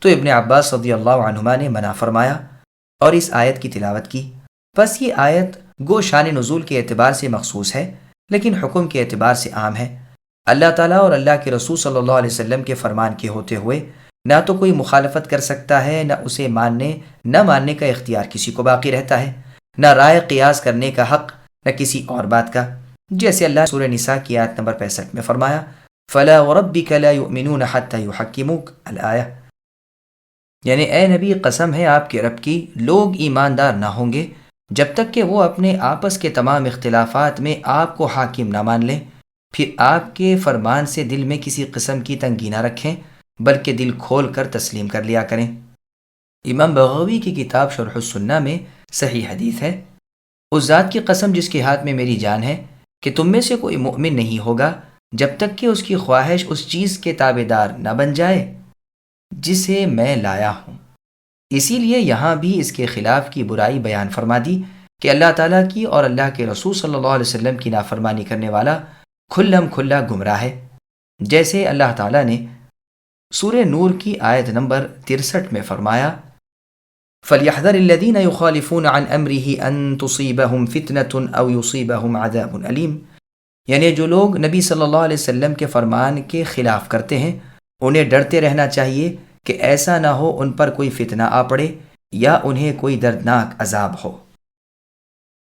Speaker 2: تو ابن عباس رضی اللہ عنہما نے منع فرمایا اور اس آیت کی تلاوت کی۔ پس یہ آیت گو شان نزول کے اعتبار سے مخصوص ہے لیکن حکم کے اعتبار سے عام ہے۔ اللہ تعالیٰ اور اللہ کے رسول صلی اللہ علیہ وسلم کے فرمان کے ہوتے ہوئے نہ تو کوئی مخالفت کر سکتا ہے، نہ اسے ماننے نہ ماننے کا اختیار کسی کو باقی رہتا ہے، نہ رائے قیاس کرنے کا حق، نہ کسی اور بات کا، جیسے اللہ سورہ نساء کی آیت نمبر 65 میں فرمایا فَلَا وَرَبِّكَ لَا يُؤْمِنُونَ حَتَّى يُحَكِّمُوكَ الآیہ، یعنی اے نبی قسم ہے آپ کے رب کی، لوگ ایماندار نہ ہوں گے جب تک کہ وہ اپنے آپس کے تمام اختلافات میں آپ کو حاکم نہ مان لیں، پھر آپ کے فرمان سے دل میں کسی قسم کی تنگی نہ رکھیں بلکہ دل کھول کر تسلیم کر لیا کریں۔ امام بغوی کی کتاب شرح السنہ میں صحیح حدیث ہے، اس ذات کی قسم جس کے ہاتھ میں میری جان ہے کہ تم میں سے کوئی مؤمن نہیں ہوگا جب تک کہ اس کی خواہش اس چیز کے تابع دار نہ بن جائے جسے میں لایا ہوں۔ اسی لیے یہاں بھی اس کے خلاف کی برائی بیان فرما دی کہ اللہ تعالیٰ کی اور اللہ کے رسول صلی اللہ علیہ وسلم کی نافرمانی کرنے والا کھلم کھلا گمراہ ہے، جیسے اللہ تعالیٰ نے سورہ نور کی آیت نمبر 63 میں فرمایا فَلْيَحْذَرِ الَّذِينَ يُخَالِفُونَ عَنْ أَمْرِهِ أَن تُصِيبَهُمْ فِتْنَةٌ أَوْ يُصِيبَهُمْ عَذَابٌ أَلِيمٌ، یعنی جو لوگ نبی صلی اللہ علیہ وسلم کے فرمان کے خلاف کرتے ہیں انہیں ڈرتے رہنا چاہیے کہ ایسا نہ ہو ان پر کوئی فتنہ آ پڑے یا انہیں کوئی دردناک عذاب ہو۔